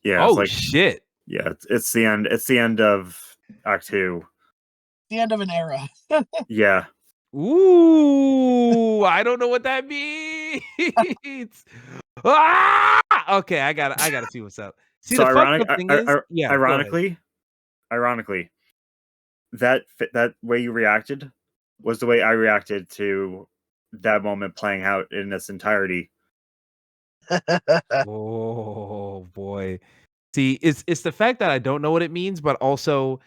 Yeah, Oh shit! it's the end. It's the end of Act 2. The end of an era. Yeah. Ooh, I don't know what that means. Ah! Okay, I gotta see what's up. See, So the fucked up thing is, yeah, go ahead. ironically, that way you reacted was the way I reacted to that moment playing out in its entirety. Oh boy. See, it's the fact that I don't know what it means, but also,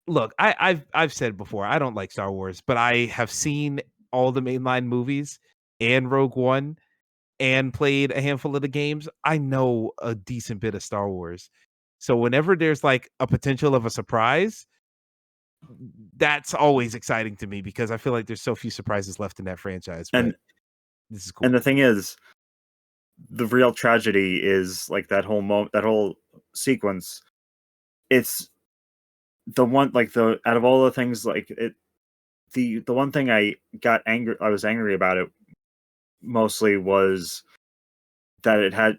look, I've said before, I don't like Star Wars, but I have seen all the mainline movies and Rogue One and played a handful of the games. I know a decent bit of Star Wars. So whenever there's like a potential of a surprise, that's always exciting to me because I feel like there's so few surprises left in that franchise. But And this is and cool. the thing is, the real tragedy is like that whole sequence. It's the one, like, the out of all the things, like, it the one thing I was angry about it mostly was that it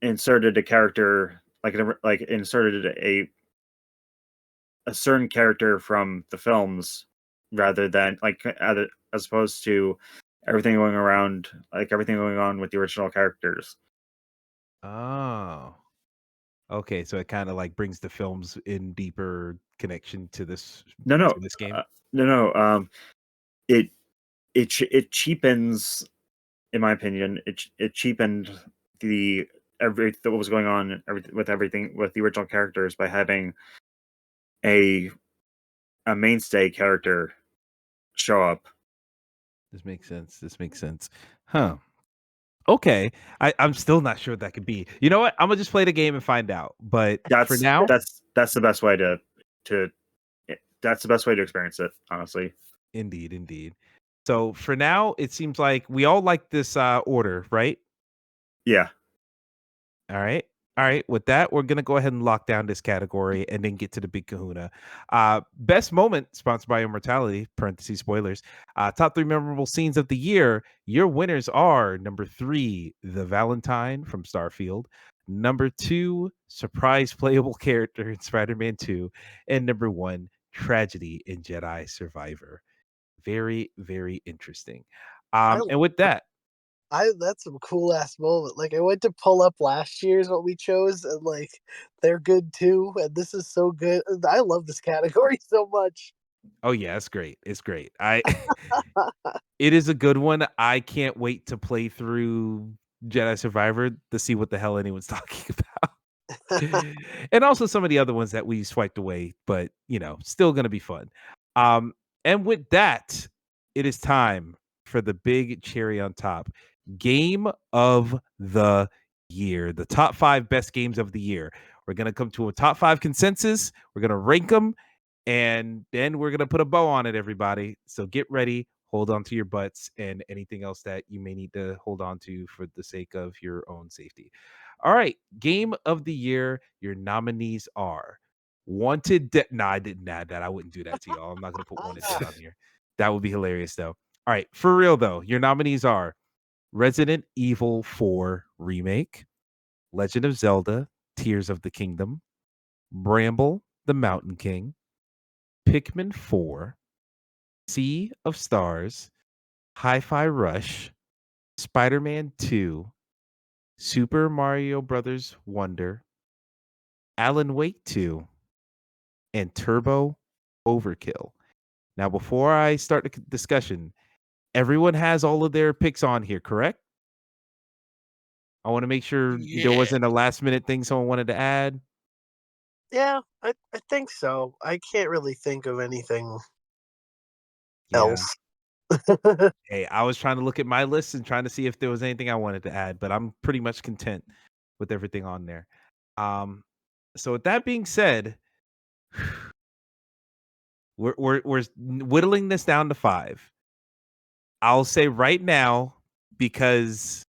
inserted a character, like inserted a certain character from the films, rather than as opposed to everything going on with the original characters. Oh. Okay, so it kind of like brings the films in deeper connection to this No, no, game. no, no. It it cheapens, in my opinion, it cheapened the what was going on everything with the original characters by having a mainstay character show up. This makes sense. This makes sense. Huh. Okay. I'm still not sure what that could be. You know what? I'm gonna just play the game and find out. But for That's now, that's the best way to that's the best way to experience it, honestly. indeed, indeed. So for now, it seems like we all like this order, right? Yeah. All right. All right. With that, we're going to go ahead and lock down this category and then get to the big kahuna. Best moment, sponsored by Immortality, parentheses spoilers. Top 3 memorable scenes of the year. Your winners are number 3, The Valentine from Starfield. Number 2, surprise playable character in Spider Man 2. And number 1, tragedy in Jedi Survivor. Very, very interesting. I And with that, that's some cool ass moment. Like I went to pull up last year's what we chose, and like they're good too. And this is so good. I love this category so much. oh yeah, it's great. It's great. It is a good one. I can't wait to play through Jedi Survivor to see what the hell anyone's talking about. And also some of the other ones that we swiped away, but still gonna be fun. Um, and with that, it is time for the big cherry on top. Game of the year. The top 5 best games of the year. We're gonna come to a top 5 consensus. We're gonna rank them, and then we're gonna put a bow on it, everybody. So get ready, hold on to your butts, and anything else that you may need to hold on to for the sake of your own safety. All right, game of the year. Your nominees are No, I didn't add that. I wouldn't do that to y'all. I'm not gonna put Wanted Dead on here. That would be hilarious, though. All right, for real though, your nominees are Resident Evil 4 Remake, Legend of Zelda: Tears of the Kingdom, Bramble: The Mountain King, Pikmin 4, Sea of Stars, Hi-Fi Rush, Spider-Man 2, Super Mario Brothers Wonder, Alan Wake 2, and Turbo Overkill. Now, before I start the discussion, everyone has all of their picks on here, correct? I want to make sure there Yeah. wasn't a last minute thing someone wanted to add. Yeah, I think so. I can't really think of anything Yeah. else. Hey, I was trying to look at my list and trying to see if there was anything I wanted to add, but I'm pretty much content with everything on there. So with that being said, we're whittling this down to 5. I'll say right now, because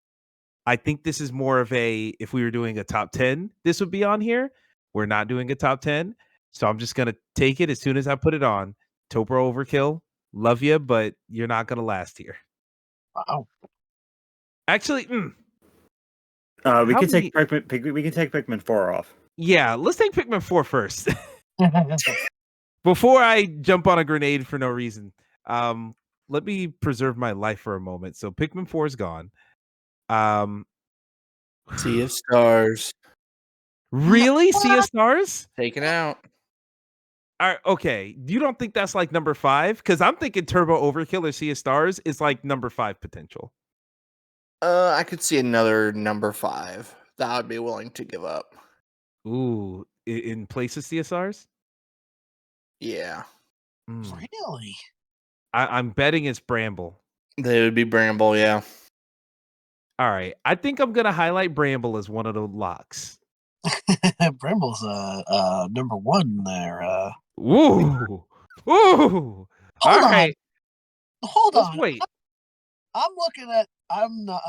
I think this is more of a, if we were doing a top 10, this would be on here. We're not doing a top 10. So I'm just gonna take it as soon as I put it on. Topro Overkill, love you, but you're not gonna last here. Wow. Actually, We how can take many? we can take Pikmin 4 off. Yeah, let's take Pikmin 4 first. Before I jump on a grenade for no reason, let me preserve my life for a moment. So Pikmin 4 is gone. Sea of Stars Really? Sea of Stars? taken out. Okay. You don't think that's like number 5? Because I'm thinking Turbo Overkill or Sea of Stars is like number 5 potential. I could see another number 5 that I would be willing to give up. Ooh, in place of Sea of Stars? Yeah, Really? I'm betting it's Bramble. they would be Bramble. Yeah, All right. I think I'm gonna highlight Bramble as one of the locks. Bramble's number one there. Ooh. Ooh. All Hold on. right. Hold Let's on. wait. I'm looking at. I'm not.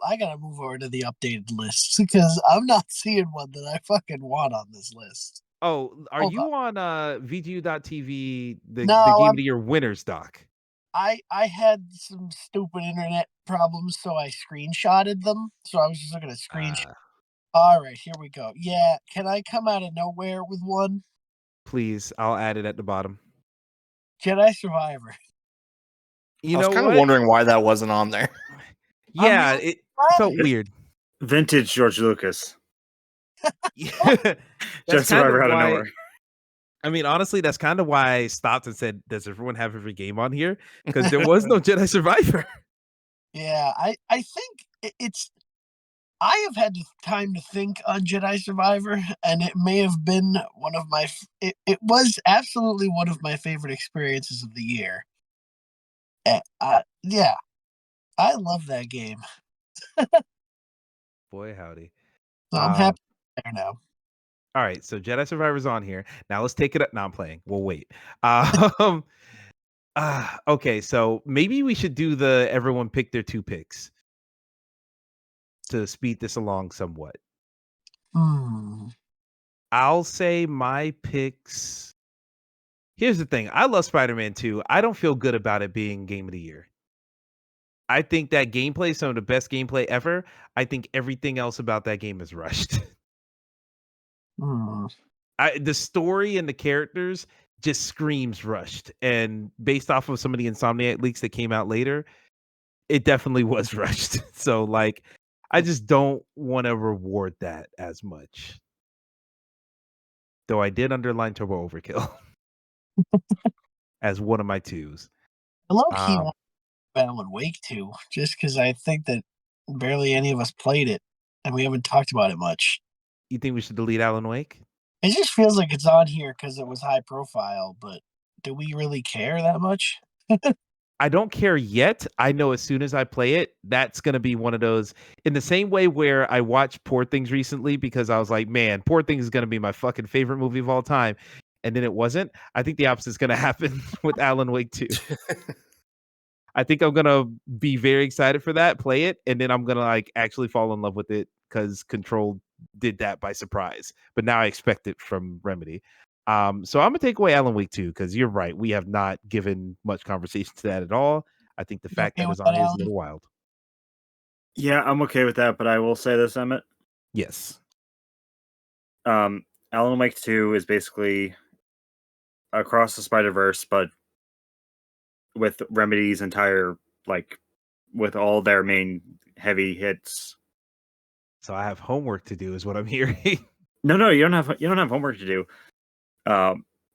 I gotta move over to the updated list because I'm not seeing one that I fucking want on this list. Oh, are Hold on. you on VGU.TV, the No, Game of the Year winners doc? I had some stupid internet problems, so I screenshotted them. So I was just looking at screenshots. All right, here we go. Yeah, can I come out of nowhere with one? Please, I'll add it at the bottom. Jedi Survivor. You I was know kind of what? wondering why that wasn't on there. I'm Yeah, really it glad felt it- weird. Vintage George Lucas. That's Just kind of Survivor out of why. nowhere. I mean, honestly, that's kind of why I stopped and said, "Does everyone have every game on here?" Because there was no Jedi Survivor. Yeah, I think it's. I have had time to think on Jedi Survivor, and it may have been one of my. It was absolutely one of my favorite experiences of the year. Yeah, I love that game. Boy, howdy. So I'm happy there now. All right, so Jedi Survivor's on here. Now let's take it up. Now I'm playing. We'll wait. Um, okay, so maybe we should do the everyone pick their 2 picks to speed this along somewhat. Hmm. I'll say my picks. Here's the thing. I love Spider-Man 2. I don't feel good about it being Game of the Year. I think that gameplay is some of the best gameplay ever. I think everything else about that game is rushed. Hmm. The story and the characters just screams rushed. And based off of some of the Insomniac leaks that came out later, it definitely was rushed. So like I just don't want to reward that as much. Though I did underline Turbo Overkill as one of my 2s. I low key Um, want Alan Wake 2, just because I think that barely any of us played it, and we haven't talked about it much. you think we should delete Alan Wake? It just feels like it's on here because it was high profile, but do we really care that much? I don't care yet. I know as soon as I play it, that's going to be one of those in the same way where I watched Poor Things recently because I was like, man, Poor Things is going to be my fucking favorite movie of all time. And then it wasn't. I think the opposite is going to happen with Alan Wake 2. I think I'm going to be very excited for that, play it, and then I'm going to like actually fall in love with it because Control did that by surprise. But now I expect it from Remedy. So I'm gonna take away Alan Wake 2 because you're right. We have not given much conversation to that at all. I think the You fact okay that with it's on that, here is a Alan? little wild. Yeah, I'm okay with that, but I will say this, Emmett. Yes. Alan Wake 2 is basically Across the Spider-Verse, but with Remedy's entire, like, with all their main heavy hits. So I have homework to do, is what I'm hearing. No, you don't have homework to do.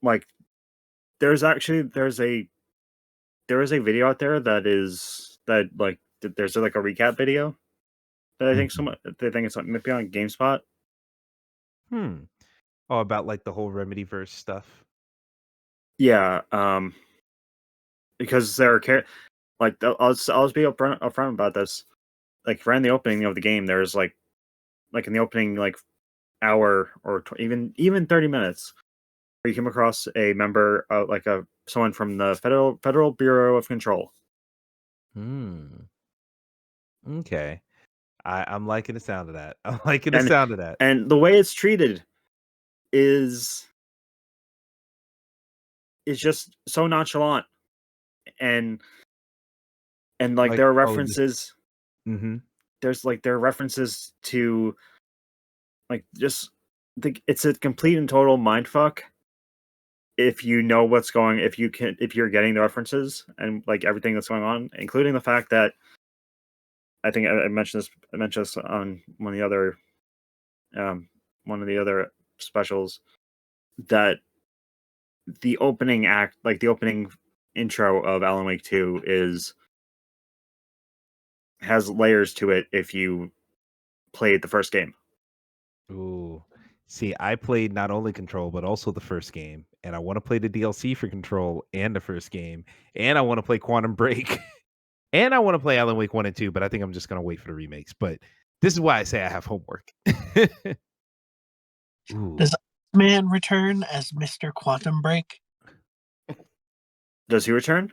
Like, there is a video out there there's like a recap video that I think it's maybe on GameSpot. Oh, about like the whole Remedyverse stuff. Yeah, because there are like I'll just be upfront about this. Like right in the opening of the game, there's like in the opening like hour or even 30 minutes, where you come across a member like someone from the Federal Bureau of Control. Okay. I'm liking the sound of that. I'm liking the sound of that. And the way it's treated is just so nonchalant, and like there are references. There are references to like just it's a complete and total mindfuck, if you know what's going, if you're getting the references and like everything that's going on, including the fact that I think I mentioned this on one of the other specials, that the opening act, like the opening intro of Alan Wake 2 has layers to it if you played the first game. Ooh. See, I played not only Control, but also the first game. And I want to play the DLC for Control and the first game. And I want to play Quantum Break. And I want to play Alan Wake 1 and 2, but I think I'm just going to wait for the remakes. But this is why I say I have homework. Ooh. Does man return as Mr. Quantum Break? Does he return?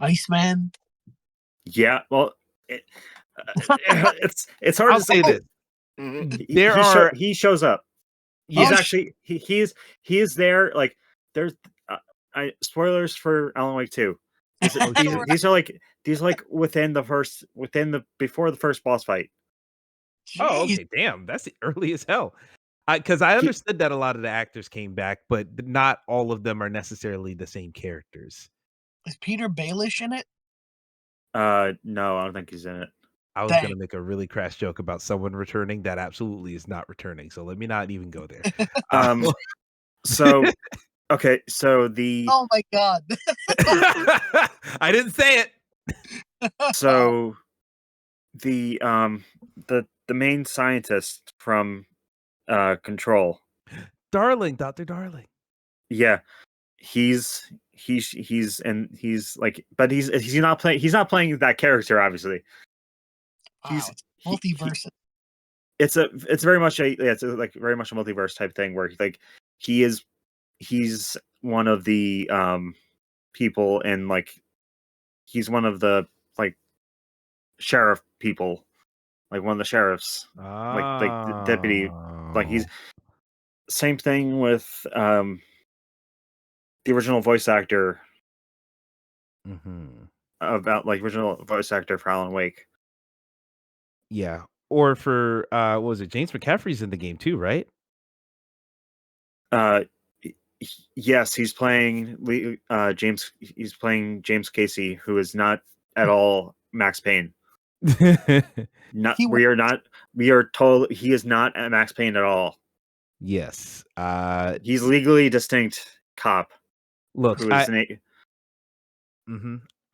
Iceman? Yeah. Well, it's hard I'll to say say. this. Mhm. He shows up. He's Yeah. actually he is there. Like there's spoilers for Alan Wake 2. These are like before the first boss fight. Oh, Jeez. okay. Damn, that's early as hell. Because I He- understood that a lot of the actors came back, but not all of them are necessarily the same characters. Is Peter Baelish in it? No, I don't think he's in it. I was Dang. gonna make a really crass joke about someone returning that absolutely is not returning. So let me not even go there. So okay, so the Oh my god. I didn't say it. so the main scientist from Control, Darling, Dr. Darling. yeah, he's like, but he's not playing that character, obviously. Wow, it's multiverse. It's very much like very much a multiverse type thing where like he's one of the people, and like he's one of the like sheriff people, like one of the sheriffs, like the deputy, like he's same thing with the original voice actor about like original voice actor for Alan Wake. Yeah. Or for what was it? James McCaffrey's in the game too, right? Yes, he's playing James. He's playing James Casey, who is not at all Max Payne. Not we are not. We are told he is not Max Payne at all. Yes. He's legally distinct cop. Look, Who is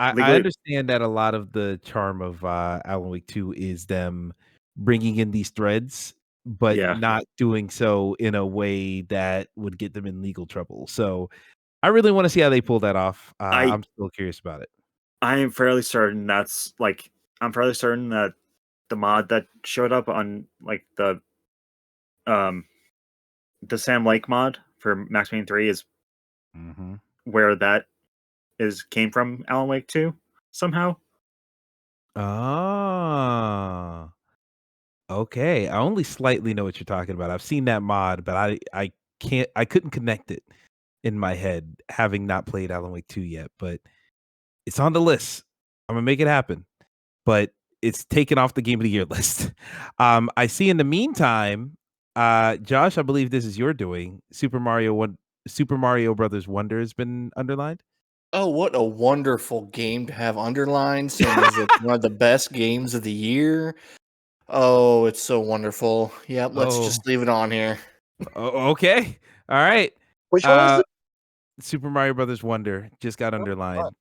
I legally understand that a lot of the charm of Alan Wake 2 is them bringing in these threads, but Yeah. not doing so in a way that would get them in legal trouble. So I really want to see how they pull that off. I'm still curious about it. I am fairly certain I'm fairly certain that the mod that showed up on like the Sam Lake mod for Max Payne 3 is where that came from Alan Wake 2 somehow. Ah, okay. I only slightly know what you're talking about. I've seen that mod, but I couldn't connect it in my head, having not played Alan Wake 2 yet, but it's on the list. I'm gonna make it happen. But it's taken off the game of the year list. I see in the meantime, Josh, I believe this is your doing. Super Mario Brothers Wonder has been underlined. Oh, what a wonderful game to have underlined, seeing as it's one of the best games of the year. Oh, it's so wonderful. Yeah, let's just leave it on here. Okay. All right. Which one is it? Super Mario Brothers Wonder just got underlined.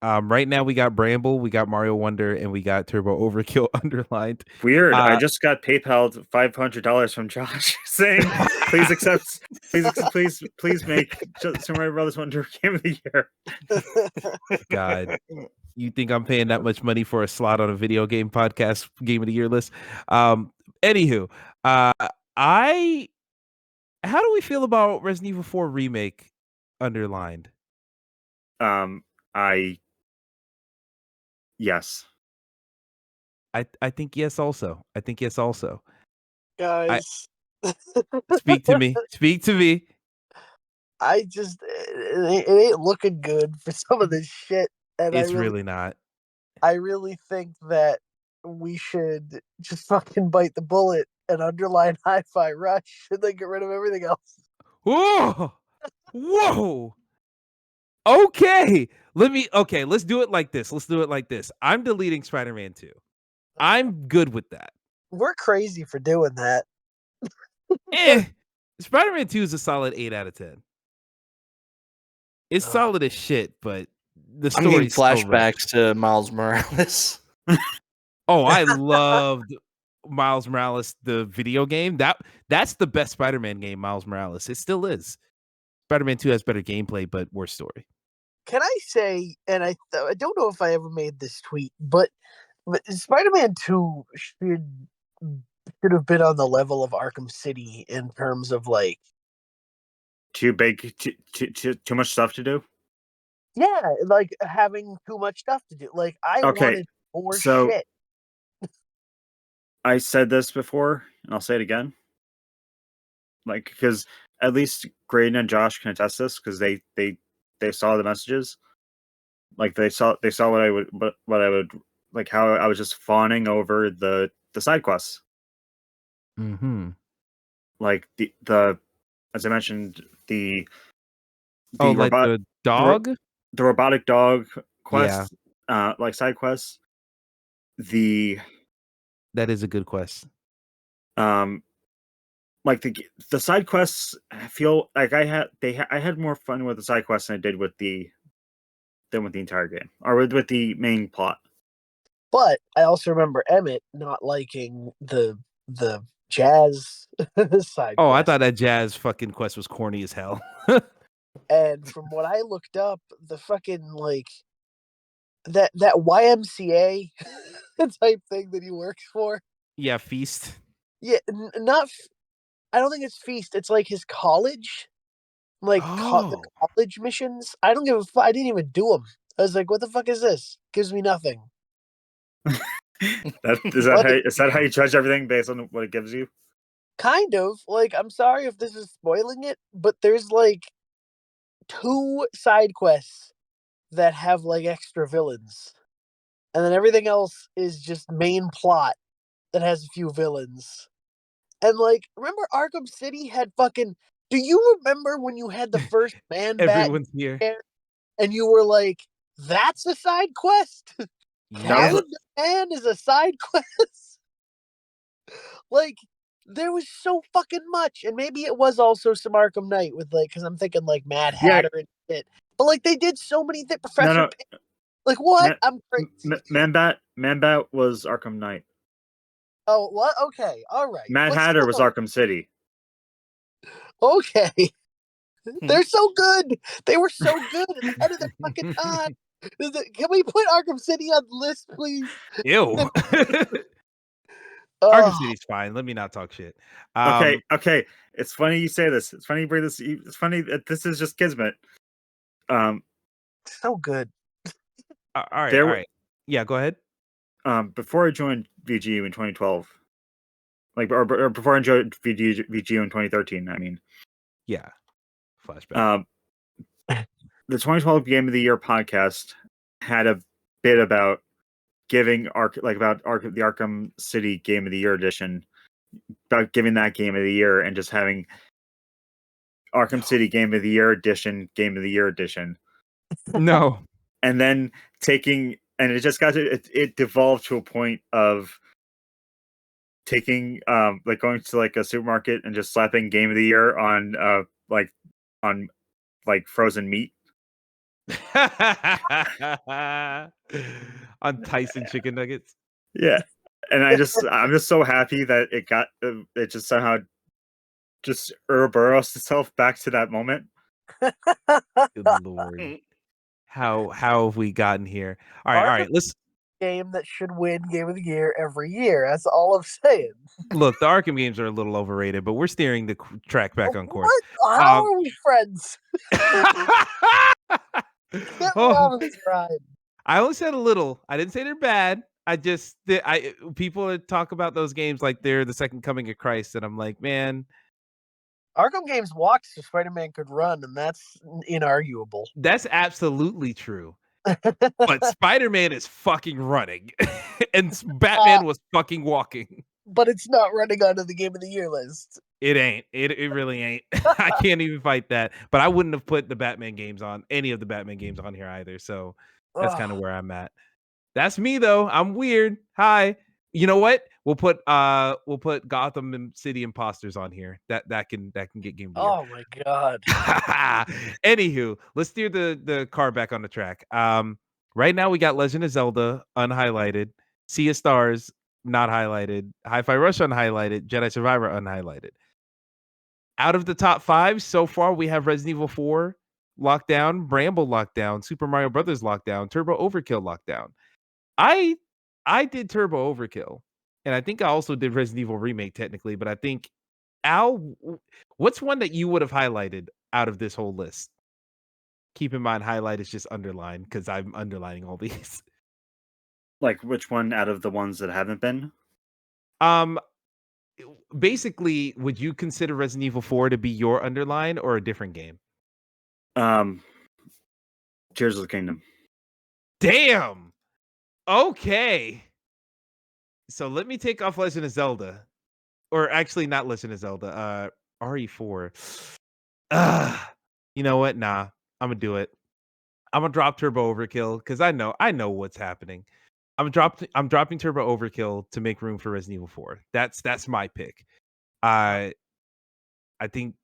Right now we got Bramble, we got Mario Wonder, and we got Turbo Overkill underlined. Weird. I just got PayPal'd $500 from Josh saying, "Please accept. Please make Super Mario Brothers Wonder Game of the Year." God, you think I'm paying that much money for a slot on a video game podcast Game of the Year list? Anywho, how do we feel about Resident Evil 4 remake underlined? Yes. I think yes also. I think yes also. Guys. Speak to me. Speak to me. I just it ain't looking good for some of this shit, and It's really not. I really think that we should just fucking bite the bullet and underline Hi-Fi Rush and then get rid of everything else. Whoa! Whoa. Okay. Let's do it like this. I'm deleting Spider-Man 2. I'm good with that. We're crazy for doing that. Spider-Man 2 is a solid 8 out of 10. It's solid as shit, but the I'm getting story's still rough. flashbacks to Miles Morales. Oh, I loved Miles Morales, the video game. That's the best Spider-Man game, Miles Morales. It still is. Spider-Man 2 has better gameplay, but worse story. Can I say, and I don't know if I ever made this tweet, but Spider-Man 2 should have been on the level of Arkham City in terms of like Too big, too much stuff to do. yeah, like having too much stuff to do. Like I Okay, wanted more so- shit. I said this before, and I'll say it again. Like, because at least Graydon and Josh can attest this, because they saw the messages. Like they saw what I would like, how I was just fawning over the side quests. Mm-hmm. Like the as I mentioned, the Like the dog? the robotic dog Yeah. quest, like side quests. That is a good quest. Like the side quests, I feel like I had more fun with the side quests than I did with the entire game, or with the main plot. But I also remember Emmett not liking the jazz side Oh, I quest. thought that jazz fucking quest was corny as hell. And from what I looked up, the fucking like that YMCA type thing that he works for. Yeah, Feast. Yeah, not. I don't think it's Feast. It's like his college, like the college missions. I don't give a fuck. I didn't even do them. I was like, "What the fuck is this? Gives me nothing." Is that how you judge everything based on what it gives you? Kind of. Like, I'm sorry if this is spoiling it, but there's like 2 side quests that have like extra villains, and then everything else is just main plot that has a few villains. And like, remember Arkham City had fucking. Do you remember when you had the first Man Bat Everyone's here. and you were like, "That's a side quest"? Yeah. Man is a side quest. Like, there was so fucking much, and maybe it was also some Arkham Knight with like, because I'm thinking like Mad Hatter and shit. But like, they did so many things. Professor, like what? I'm crazy. Man Bat was Arkham Knight. Oh, what? Okay, all right. Mad Hatter was Arkham City. Okay, they're so good. They were so good ahead of their fucking time. Can we put Arkham City on the list, please? Ew. Arkham City's fine. Let me not talk shit. Okay. It's funny you say this. It's funny you bring this. It's funny that this is just Kismet. So good. All right. Yeah, go ahead. Before I joined VGU in 2012, like, or before I joined VGU in 2013. I mean, yeah. Flashback. The 2012 Game of the Year podcast had a bit about giving the Arkham City Game of the Year edition, about giving that Game of the Year and just having Arkham City Game of the Year edition, No. And then it just got to it devolved to a point of taking like going to like a supermarket and just slapping Game of the Year on frozen meat. On Tyson chicken nuggets. Yeah. And I'm just so happy that it just somehow just Ouroboros itself back to that moment. Good Lord. How have we gotten here? All right. Let's game that should win Game of the Year every year. That's all I'm saying. look. The Arkham games are a little overrated, but we're steering the track back on course. What? How are we friends? Get me off this ride. I only said a little. I didn't say they're bad. People talk about those games like they're the second coming of Christ, and I'm like, man, Arkham games walked so Spider-Man could run, and that's inarguable. That's absolutely true. But Spider-Man is fucking running, and Batman was fucking walking. But it's not running onto the Game of the Year list. It ain't. It really ain't. I can't even fight that. But I wouldn't have put the Batman games on any of the Batman games on here either. So that's kind of Ugh. where I'm at. That's me though. I'm weird. Hi. You know what? We'll put Gotham and City Imposters on here. That can get Game of the Year. Oh my god. Anywho, let's steer the car back on the track. Right now we got Legend of Zelda unhighlighted, Sea of Stars not highlighted, Hi-Fi Rush unhighlighted, Jedi Survivor unhighlighted. Out of the top 5 so far, we have Resident Evil 4 lockdown, Bramble lockdown, Super Mario Brothers lockdown, Turbo Overkill lockdown. I did Turbo Overkill, and I think I also did Resident Evil Remake technically, but I think Al, what's one that you would have highlighted out of this whole list? Keep in mind, highlight is just underline because I'm underlining all these. Like which one out of the ones that haven't been? Um, basically, would you consider Resident Evil 4 to be your underline or a different game? Tears of the Kingdom. Damn. Okay. So let me take off Legend of Zelda, or actually not Legend of Zelda. RE4. You know what? Nah, I'm gonna do it. I'm gonna drop Turbo Overkill because I know what's happening. I'm dropping Turbo Overkill to make room for Resident Evil 4. That's my pick. I think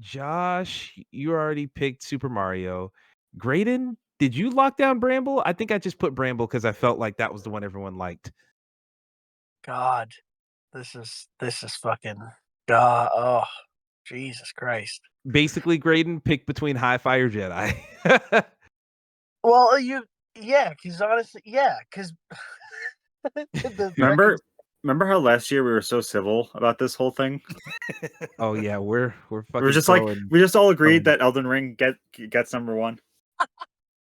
Josh, you already picked Super Mario. Graydon, did you lock down Bramble? I think I just put Bramble because I felt like that was the one everyone liked. God. This is fucking god. Oh, Jesus Christ. Basically, Graydon picked between Hi-Fi or Jedi. Well, because honestly, because Remember how last year we were so civil about this whole thing? Oh yeah, we're fucking We were just like throwing. we just all agreed that Elden Ring gets number 1.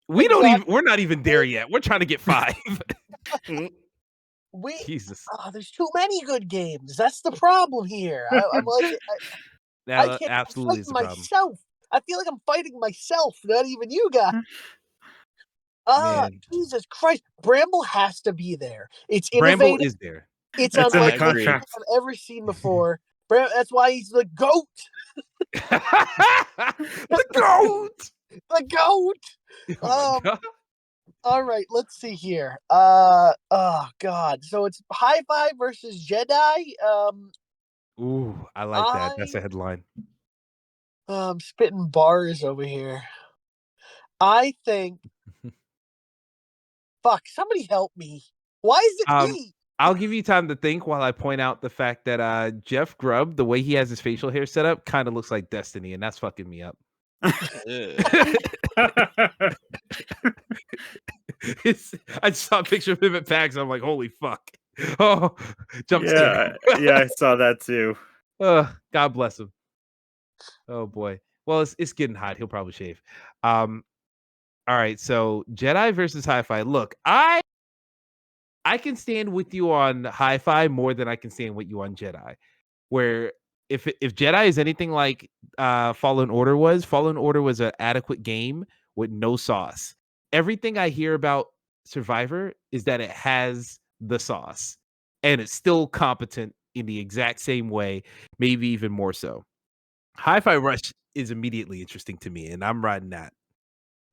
We're not even there yet. We're trying to get 5. Jesus. there's too many good games. That's the problem here. I'm like, I That can't. absolutely I'm is the fighting problem. myself. I feel like I'm fighting myself, not even you guys. Man. Jesus Christ. Bramble has to be there. It's Bramble innovative. is there. It's It's in the unlike anything contract. I've ever seen before. That's why he's the GOAT. The goat. The GOAT. Oh my god. All right, let's see here. Oh God. So it's Hi-Fi versus Jedi. Ooh, I like that. That's a headline. I'm spitting bars over here. I think. Fuck! Somebody help me. Why is it me? I'll give you time to think while I point out the fact that Jeff Grubb, the way he has his facial hair set up, kind of looks like Destiny, and that's fucking me up. I just saw a picture of him at PAX. I'm like, holy fuck. Oh, jump scare. Yeah, I saw that too. God bless him. Oh boy. Well, it's getting hot. He'll probably shave. All right. So Jedi versus Hi-Fi. Look, I can stand with you on Hi-Fi more than I can stand with you on Jedi. Where if Jedi is anything like Fallen Order was an adequate game with no sauce. Everything I hear about Survivor is that it has the sauce and it's still competent in the exact same way, maybe even more so. Hi-Fi Rush is immediately interesting to me, and I'm riding that.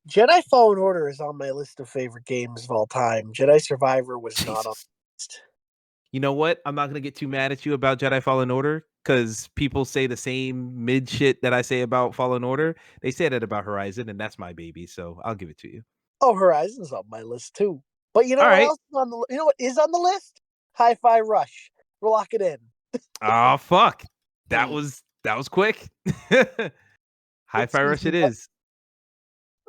Jedi Fallen Order is on my list of favorite games of all time. Jedi Survivor was not on the list. You know what? I'm not going to get too mad at you about Jedi Fallen Order because people say the same mid shit that I say about Fallen Order. They say that about Horizon, and that's my baby, so I'll give it to you. Oh, Horizon's on my list too. But you know All what right. else is on the? You know what is on the list? Hi-Fi Rush. We'll lock it in. Oh fuck! That was quick. Hi-Fi Rush it is.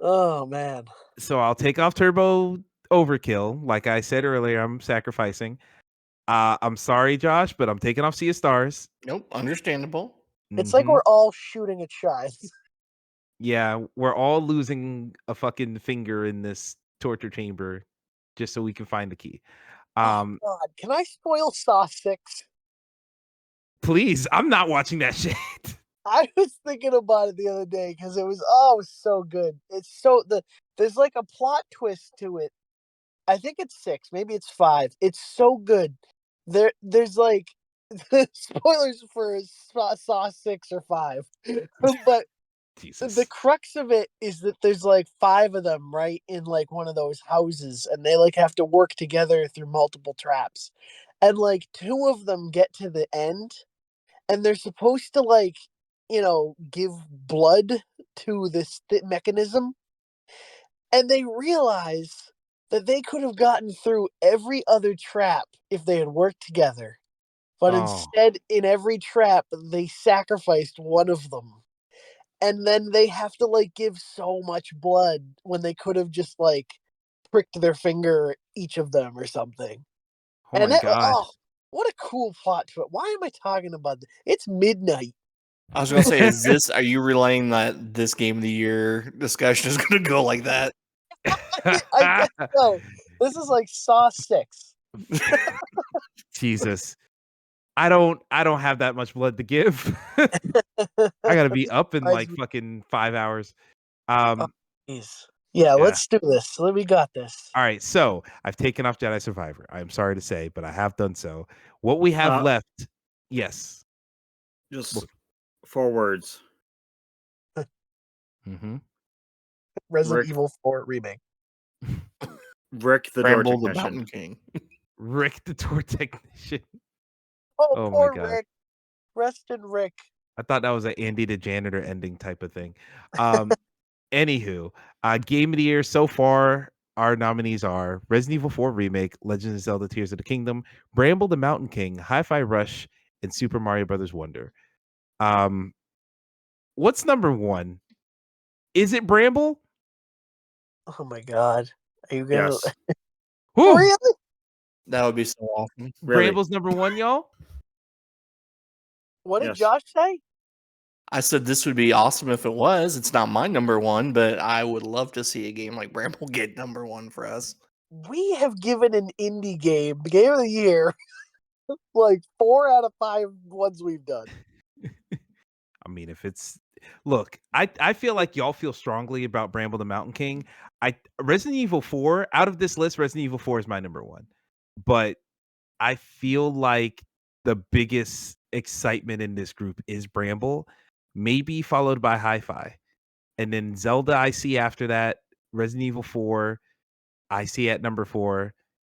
Oh man. So I'll take off Turbo Overkill. Like I said earlier, I'm sacrificing. I'm sorry, Josh, but I'm taking off Sea of Stars. Nope, understandable. It's like we're all shooting at shots. Yeah, we're all losing a fucking finger in this torture chamber just so we can find the key. Oh God, can I spoil Saw 6? Please, I'm not watching that shit. I was thinking about it the other day because it was so good. There's like a plot twist to it. I think it's 6, maybe it's 5. It's so good. There's like spoilers for Saw 6 or 5. But Jesus. the crux of it is that there's like 5 of them, right, in like one of those houses, and they like have to work together through multiple traps. And like 2 of them get to the end, and they're supposed to like, give blood to this mechanism. And they realize that they could have gotten through every other trap if they had worked together. But Oh. instead, in every trap, they sacrificed one of them. And then they have to like give so much blood when they could have just like pricked their finger each of them or something. Oh And my God. what a cool plot to it. Why am I talking about this? It's midnight. I was gonna say, are you relaying that this game of the year discussion is gonna go like that? I guess so. This is like Saw 6. Jesus. I don't have that much blood to give. I gotta be up in like fucking 5 hours. Jeez. Yeah, Yeah. let's do this. We got this. All right, so I've taken off Jedi Survivor. I'm sorry to say, but I have done so. What we have left, yes. Just 4 words. Mm-hmm. Resident Rick- Evil 4 remake. Rick the Door Bramble the Technician. Mountain King. Rick the Tour Technician. Oh, Oh my poor God. Rick. Rest in Rick. I thought that was an Andy the Janitor ending type of thing. Anywho, Game of the Year so far, our nominees are Resident Evil 4 Remake, Legend of Zelda Tears of the Kingdom, Bramble the Mountain King, Hi-Fi Rush, and Super Mario Brothers Wonder. What's number 1? Is it Bramble? Oh my God. Are you gonna Yes. Whew! really? That would be so awesome. Really. Bramble's number 1, y'all? What did Yes. Josh say? I said this would be awesome if it was. It's not my number 1, but I would love to see a game like Bramble get number 1 for us. We have given an indie game of the year like 4 out of 5 ones we've done. I mean, if it's look, I feel like y'all feel strongly about Bramble the Mountain King. Resident Evil 4, out of this list, Resident Evil 4 is my number 1. But I feel like the biggest excitement in this group is Bramble, maybe followed by Hi-Fi. And then Zelda I see after that, Resident Evil 4, I see at number 4,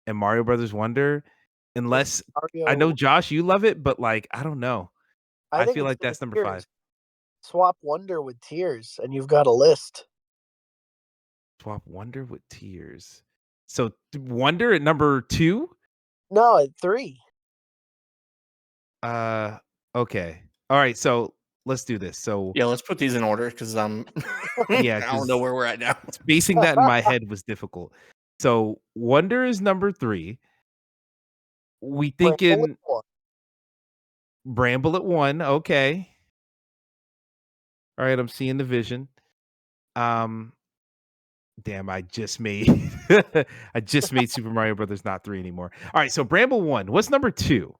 and Mario Brothers Wonder. Unless I know Josh, you love it, but like I don't know. I think feel it's like that's number 5. Swap Wonder with Tears, and you've got a list. Swap Wonder with Tears. So Wonder at number 2? No, at 3. Okay. All right, so let's do this. So Yeah, let's put these in order because I'm Yeah, I don't know where we're at now. spacing that in my head was difficult. So Wonder is number 3. We thinking Bramble at 1. Okay. All right, I'm seeing the vision. Damn, I just made Super Mario Brothers not 3 anymore. All right, so Bramble 1. What's number 2?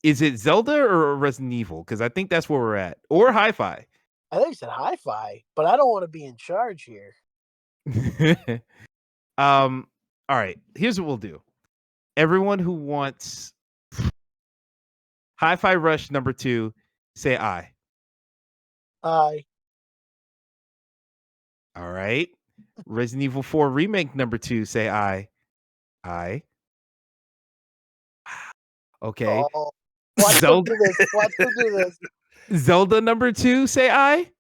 Is it Zelda or Resident Evil? Because I think that's where we're at. Or Hi-Fi. I think it's at Hi-Fi, but I don't want to be in charge here. All right, here's what we'll do. Everyone who wants Hi-Fi Rush number 2, say aye. Aye. All right. Resident Evil 4 Remake number 2, say aye. Aye. Okay. Oh, watch them do this. Watch them do this. Zelda number 2, say aye.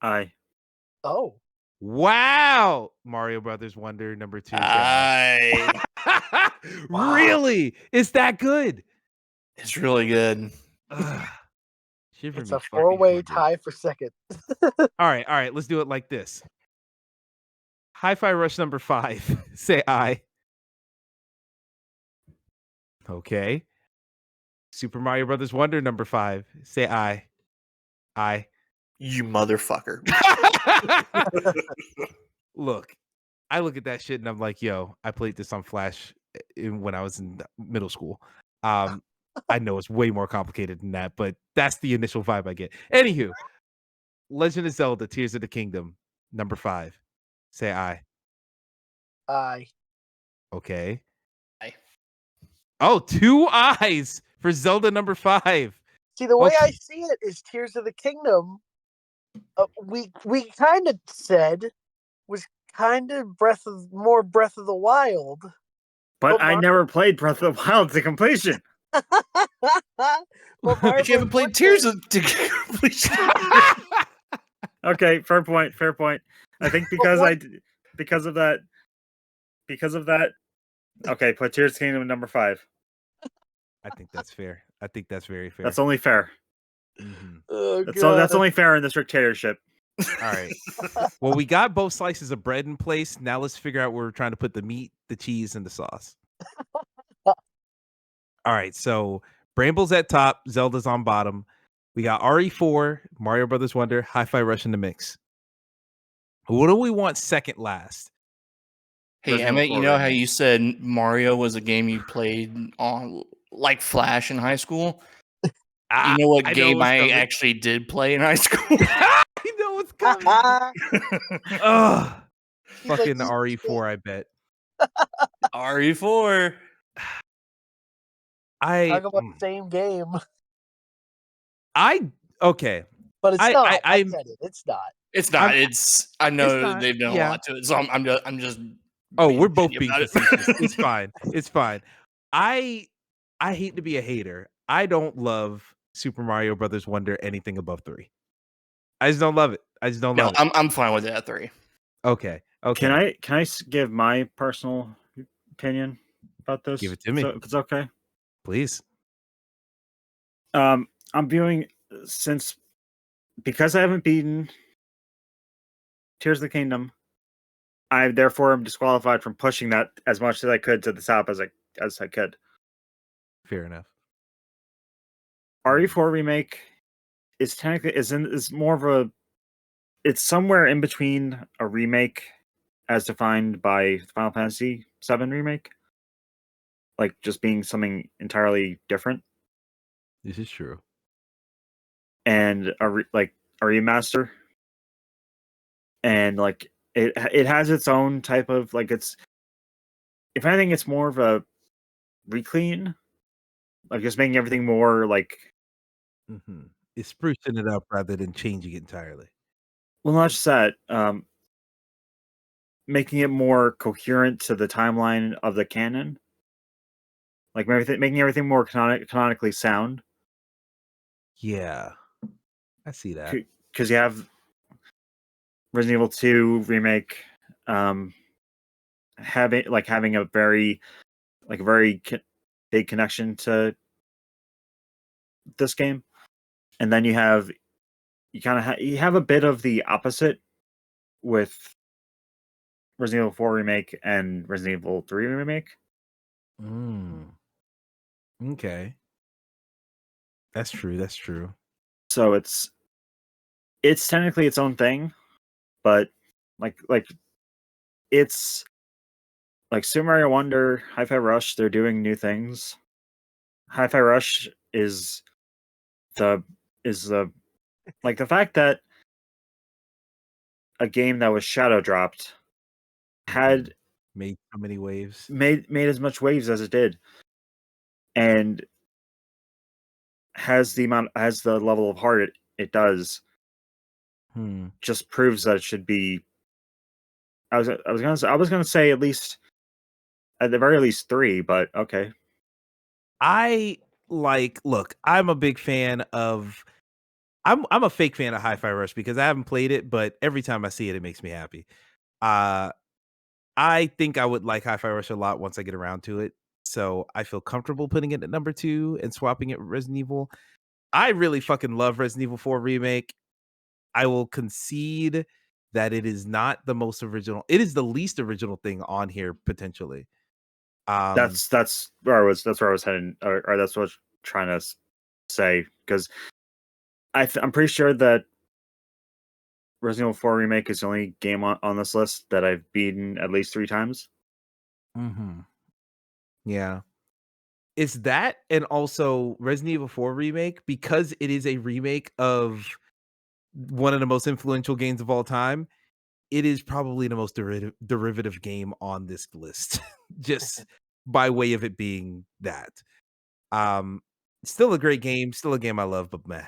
Aye. Oh. Wow. Mario Brothers Wonder number 2, say aye. Wow. Really? It's that good? It's really good. It's a 4-way tie for second. All right. Let's do it like this. Hi-Fi Rush number 5, say aye. Okay. Super Mario Brothers Wonder number 5, say aye. Aye. You motherfucker. Look, I look at that shit and I'm like, yo, I played this on Flash when I was in middle school. I know it's way more complicated than that, but that's the initial vibe I get. Anywho, Legend of Zelda Tears of the Kingdom number 5, say aye. Aye. Okay. Aye. Oh, 2 eyes for Zelda number 5. See, the way I Okay. see it is Tears of the Kingdom. We kind of said was kind of more Breath of the Wild. But I Mario, never played Breath of the Wild to completion. but Mario But you haven't Bros. played Tears Wonder- of to completion. Okay, fair point. Fair point. I think because of that. Okay, put Tears of the Kingdom at number 5. I think that's fair. I think that's very fair. That's only fair. Mhm. Oh That's god! only fair in this dictatorship. All right. Well, we got both slices of bread in place. Now let's figure out where we're trying to put the meat, the cheese, and the sauce. All right. So Bramble's at top, Zelda's on bottom. We got RE4, Mario Brothers Wonder, Hi-Fi Rush in the mix. What do we want second last? Hey, Resident Emmett, Evil you 4 know how remake. you said Mario was a game you played on like Flash in high school? You know what I know game what's I coming. actually did play in high school? I know what's coming. Ugh. He's like, Fucking "Eat shit." RE4, I bet. RE4. Talk about the same game, Okay. but it's not. I I'm get it. It's not. It's not. I'm- I know not, they've done yeah. a lot to it, so I'm just. Oh, being we're both shitty being about it. facetious. It's fine. It's fine. I hate to be a hater. I don't love Super Mario Brothers Wonder anything above 3. I just don't love it. I just don't No, love it. I'm fine with it at 3. Okay. Can I give my personal opinion about this? Give it to me. So, if it's okay. Please? I'm viewing because I haven't beaten Tears of the Kingdom. I therefore am disqualified from pushing that as much as I could to the top as I could. Fair enough. RE4 remake is technically is more of a. It's somewhere in between a remake, as defined by Final Fantasy VII remake, like just being something entirely different, This is true. and a remaster, and like it has its own type of like it's. If anything, it's more of a reclean, like just making everything more like. Mm-hmm. It's sprucing it up rather than changing it entirely. Well, not just that. Making it more coherent to the timeline of the canon, like making everything more canonically sound. Yeah. I see that. Because you have Resident Evil 2 remake, having a very big connection to this game, and then you have a bit of the opposite with Resident Evil 4 remake and Resident Evil 3 remake. Okay. That's true. That's true. So it's technically its own thing, but like it's like Super Mario Wonder, Hi-Fi Rush. They're doing new things. Hi-Fi Rush is the like the fact that a game that was shadow dropped had Made so many waves. made as much waves as it did, and has the level of heart it does. Just proves that it should be. I was gonna say at the very least 3, but okay. Look, I'm a big fan of I'm a fake fan of Hi-Fi Rush because I haven't played it, but every time I see it, it makes me happy. I think I would like Hi-Fi Rush a lot once I get around to it. So I feel comfortable putting it at number 2 and swapping it with Resident Evil. I really fucking love Resident Evil 4 Remake. I will concede that it is not the most original. It is the least original thing on here potentially. That's where I was heading, or that's what I was trying to say, because I'm pretty sure that Resident Evil 4 Remake is the only game on this list that I've beaten at least 3 times. Yeah. It's that, and also Resident Evil 4 Remake, because it is a remake of one of the most influential games of all time. It is probably the most derivative game on this list. Just by way of it being that. Still a great game, still a game I love, but meh.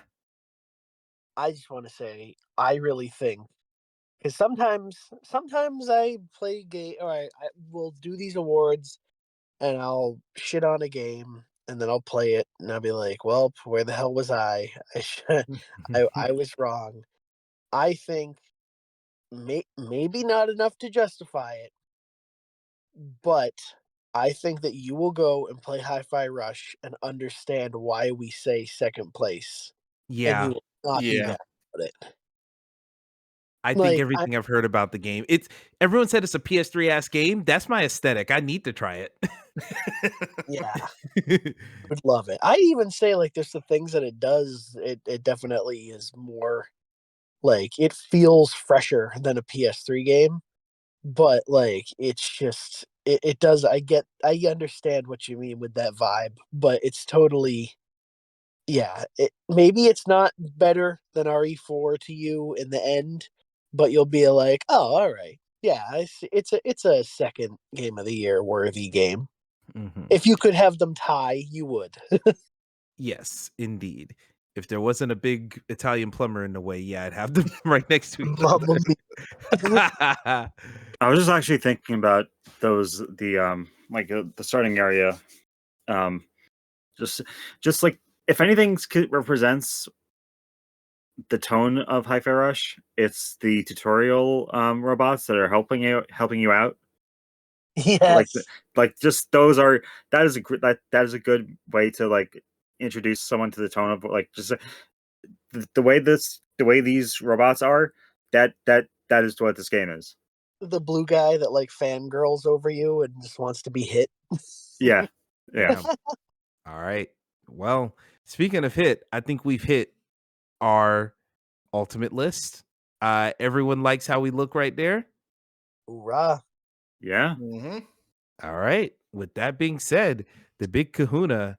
I just want to say, I really think because sometimes I play game or I will do these awards and I'll shit on a game and then I'll play it and I'll be like, well, where the hell was I? I was wrong. I think maybe not enough to justify it, but I think that you will go and play Hi-Fi Rush and understand why we say second place, and you Yeah, will not be Yeah. mad about it. I think Like, I everything I've heard about the game, everyone said it's a PS3 ass game. That's my aesthetic. I need to try it. yeah, would love it. I'd even say like there's the things that it does. It definitely is more like it feels fresher than a PS3 game, but like it's just it does. I understand what you mean with that vibe, but it's totally yeah, maybe it's not better than RE4 to you in the end, but you'll be like, "Oh, all right. Yeah, I see. It's a second game of the year worthy game." Mhm. If you could have them tie, you would. Yes, indeed. If there wasn't a big Italian plumber in the way, yeah, I'd have them right next to each Mamma mia. other. I was just actually thinking about the starting area. Um, just like if anything represents the tone of Hi-Fi Rush, it's the tutorial robots that are helping you out. Like Yes. like just those are that is a good way to like introduce someone to the tone of like just the way these robots are. That is what this game is. The blue guy that like fangirls over you and just wants to be hit. Yeah, yeah. Yeah. All right. Well, speaking of hit, I think we've hit our ultimate list. Everyone likes how we look right there. Hoorah. Yeah. Hmm. All right. With that being said, the big kahuna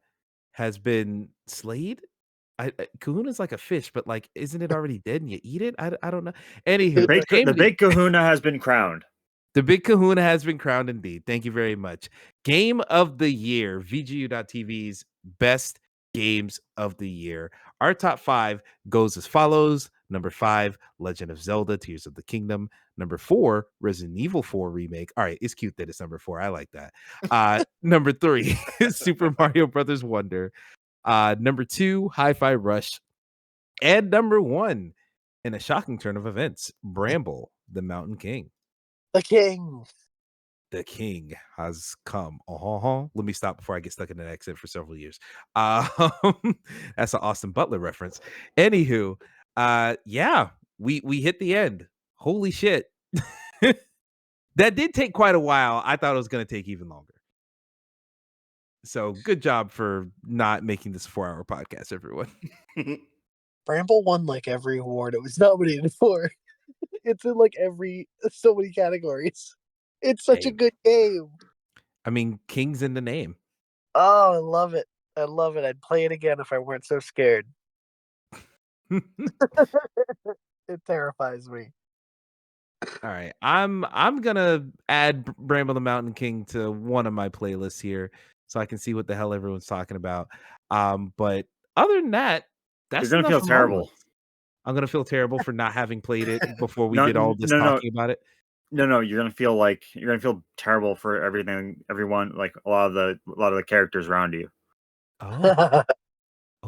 has been slayed. Kahuna's like a fish, but like, isn't it already dead and you eat it? I don't know. Anywho, game The of the big kahuna has been crowned. The big kahuna has been crowned indeed. Thank you very much. Game of the year, VGU.TV's best games of the year. Our top 5 goes as follows. Number 5, Legend of Zelda, Tears of the Kingdom. Number 4, Resident Evil 4 remake. All right, it's cute that it's number 4. I like that. Number 3, Super Mario Brothers Wonder. Number 2, Hi-Fi Rush. And number 1, in a shocking turn of events, Bramble, the Mountain King. The king. The king has come. Let me stop before I get stuck in an accent for several years. That's an Austin Butler reference. Anywho, yeah, we hit the end. Holy shit. That did take quite a while. I thought it was going to take even longer. So good job for not making this a 4-hour podcast, everyone. Bramble won like every award it was nominated for. It's in like so many categories. It's such a Hey, good game. I mean, king's in the name. Oh, I love it. I love it. I'd play it again if I weren't so scared. It terrifies me. All right, I'm gonna add Bramble the Mountain King to one of my playlists here, so I can see what the hell everyone's talking about. But other than that, You're that's gonna enough feel for my terrible. list. I'm gonna feel terrible for not having played it before we No, did all this no. talking about it. No, you're gonna feel terrible for everyone, like a lot of the characters around you. Oh,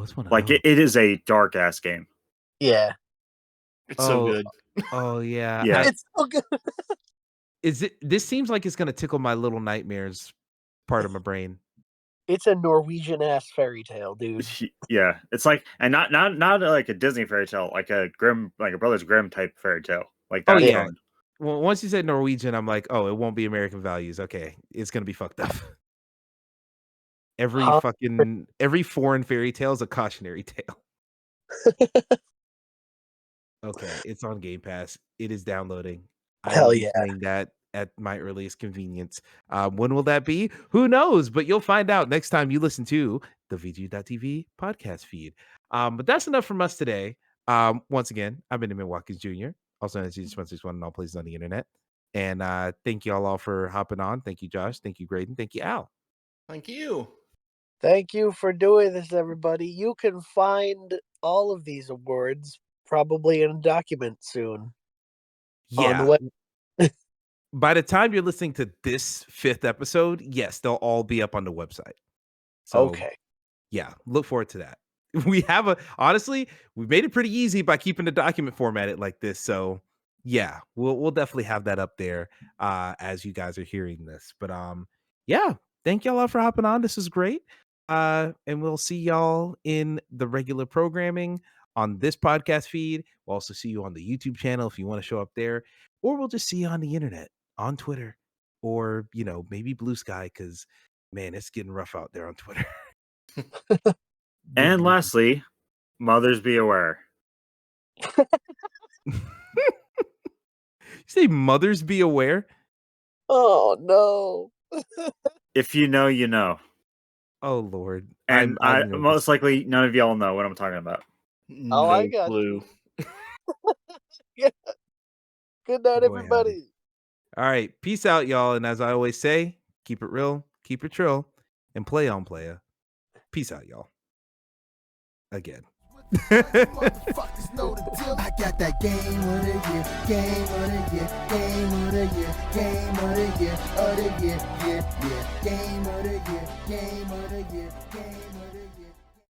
it's one of Like those. it is a dark ass game. Yeah. It's so good. Oh yeah. Yeah. It's so good. This seems like it's gonna tickle my little nightmares part of my brain. It's a Norwegian ass fairy tale, dude. Yeah, it's like, and not like a Disney fairy tale, like a Brothers Grimm type fairy tale, like Oh that yeah. tone. Well, once you said Norwegian, I'm like, oh, it won't be American values. Okay, it's gonna be fucked up. Huh? Every foreign fairy tale is a cautionary tale. Okay, it's on Game Pass. It is downloading. I will Hell be yeah. playing that at my earliest convenience. When will that be? Who knows? But you'll find out next time you listen to the VG.TV podcast feed. But that's enough from us today. Once again, I've been Watkins Jr., also known as Jesus161 on all places on the internet. And thank you all for hopping on. Thank you, Josh. Thank you, Graydon. Thank you, Al. Thank you. Thank you for doing this, everybody. You can find all of these awards probably in a document soon. On the Yeah. web. By the time you're listening to this 5th episode, yes, they'll all be up on the website. So Okay. yeah, look forward to that. Honestly, we made it pretty easy by keeping the document formatted like this. So yeah, we'll definitely have that up there as you guys are hearing this. But yeah, thank y'all for hopping on. This is great. And we'll see y'all in the regular programming on this podcast feed. We'll also see you on the YouTube channel if you want to show up there, or we'll just see you on the internet, on Twitter, or maybe Blue Sky, because man, it's getting rough out there on Twitter. And lastly, mothers be aware. You say mothers be aware? Oh no. If you know, you know. Oh Lord. And I'm nervous. most likely none of y'all know what I'm talking about. Oh, I No got clue. Yeah. Good night, Boy, howdy. everybody. All right. Peace out, y'all. And as I always say, keep it real, keep it trill, and play on playa. Peace out, y'all. Again. Motherfuckers know the deal. I got that game of the year, game of the year, game of the year, game of the year, of the year, yeah, yeah. Game of the year, game of the year, game.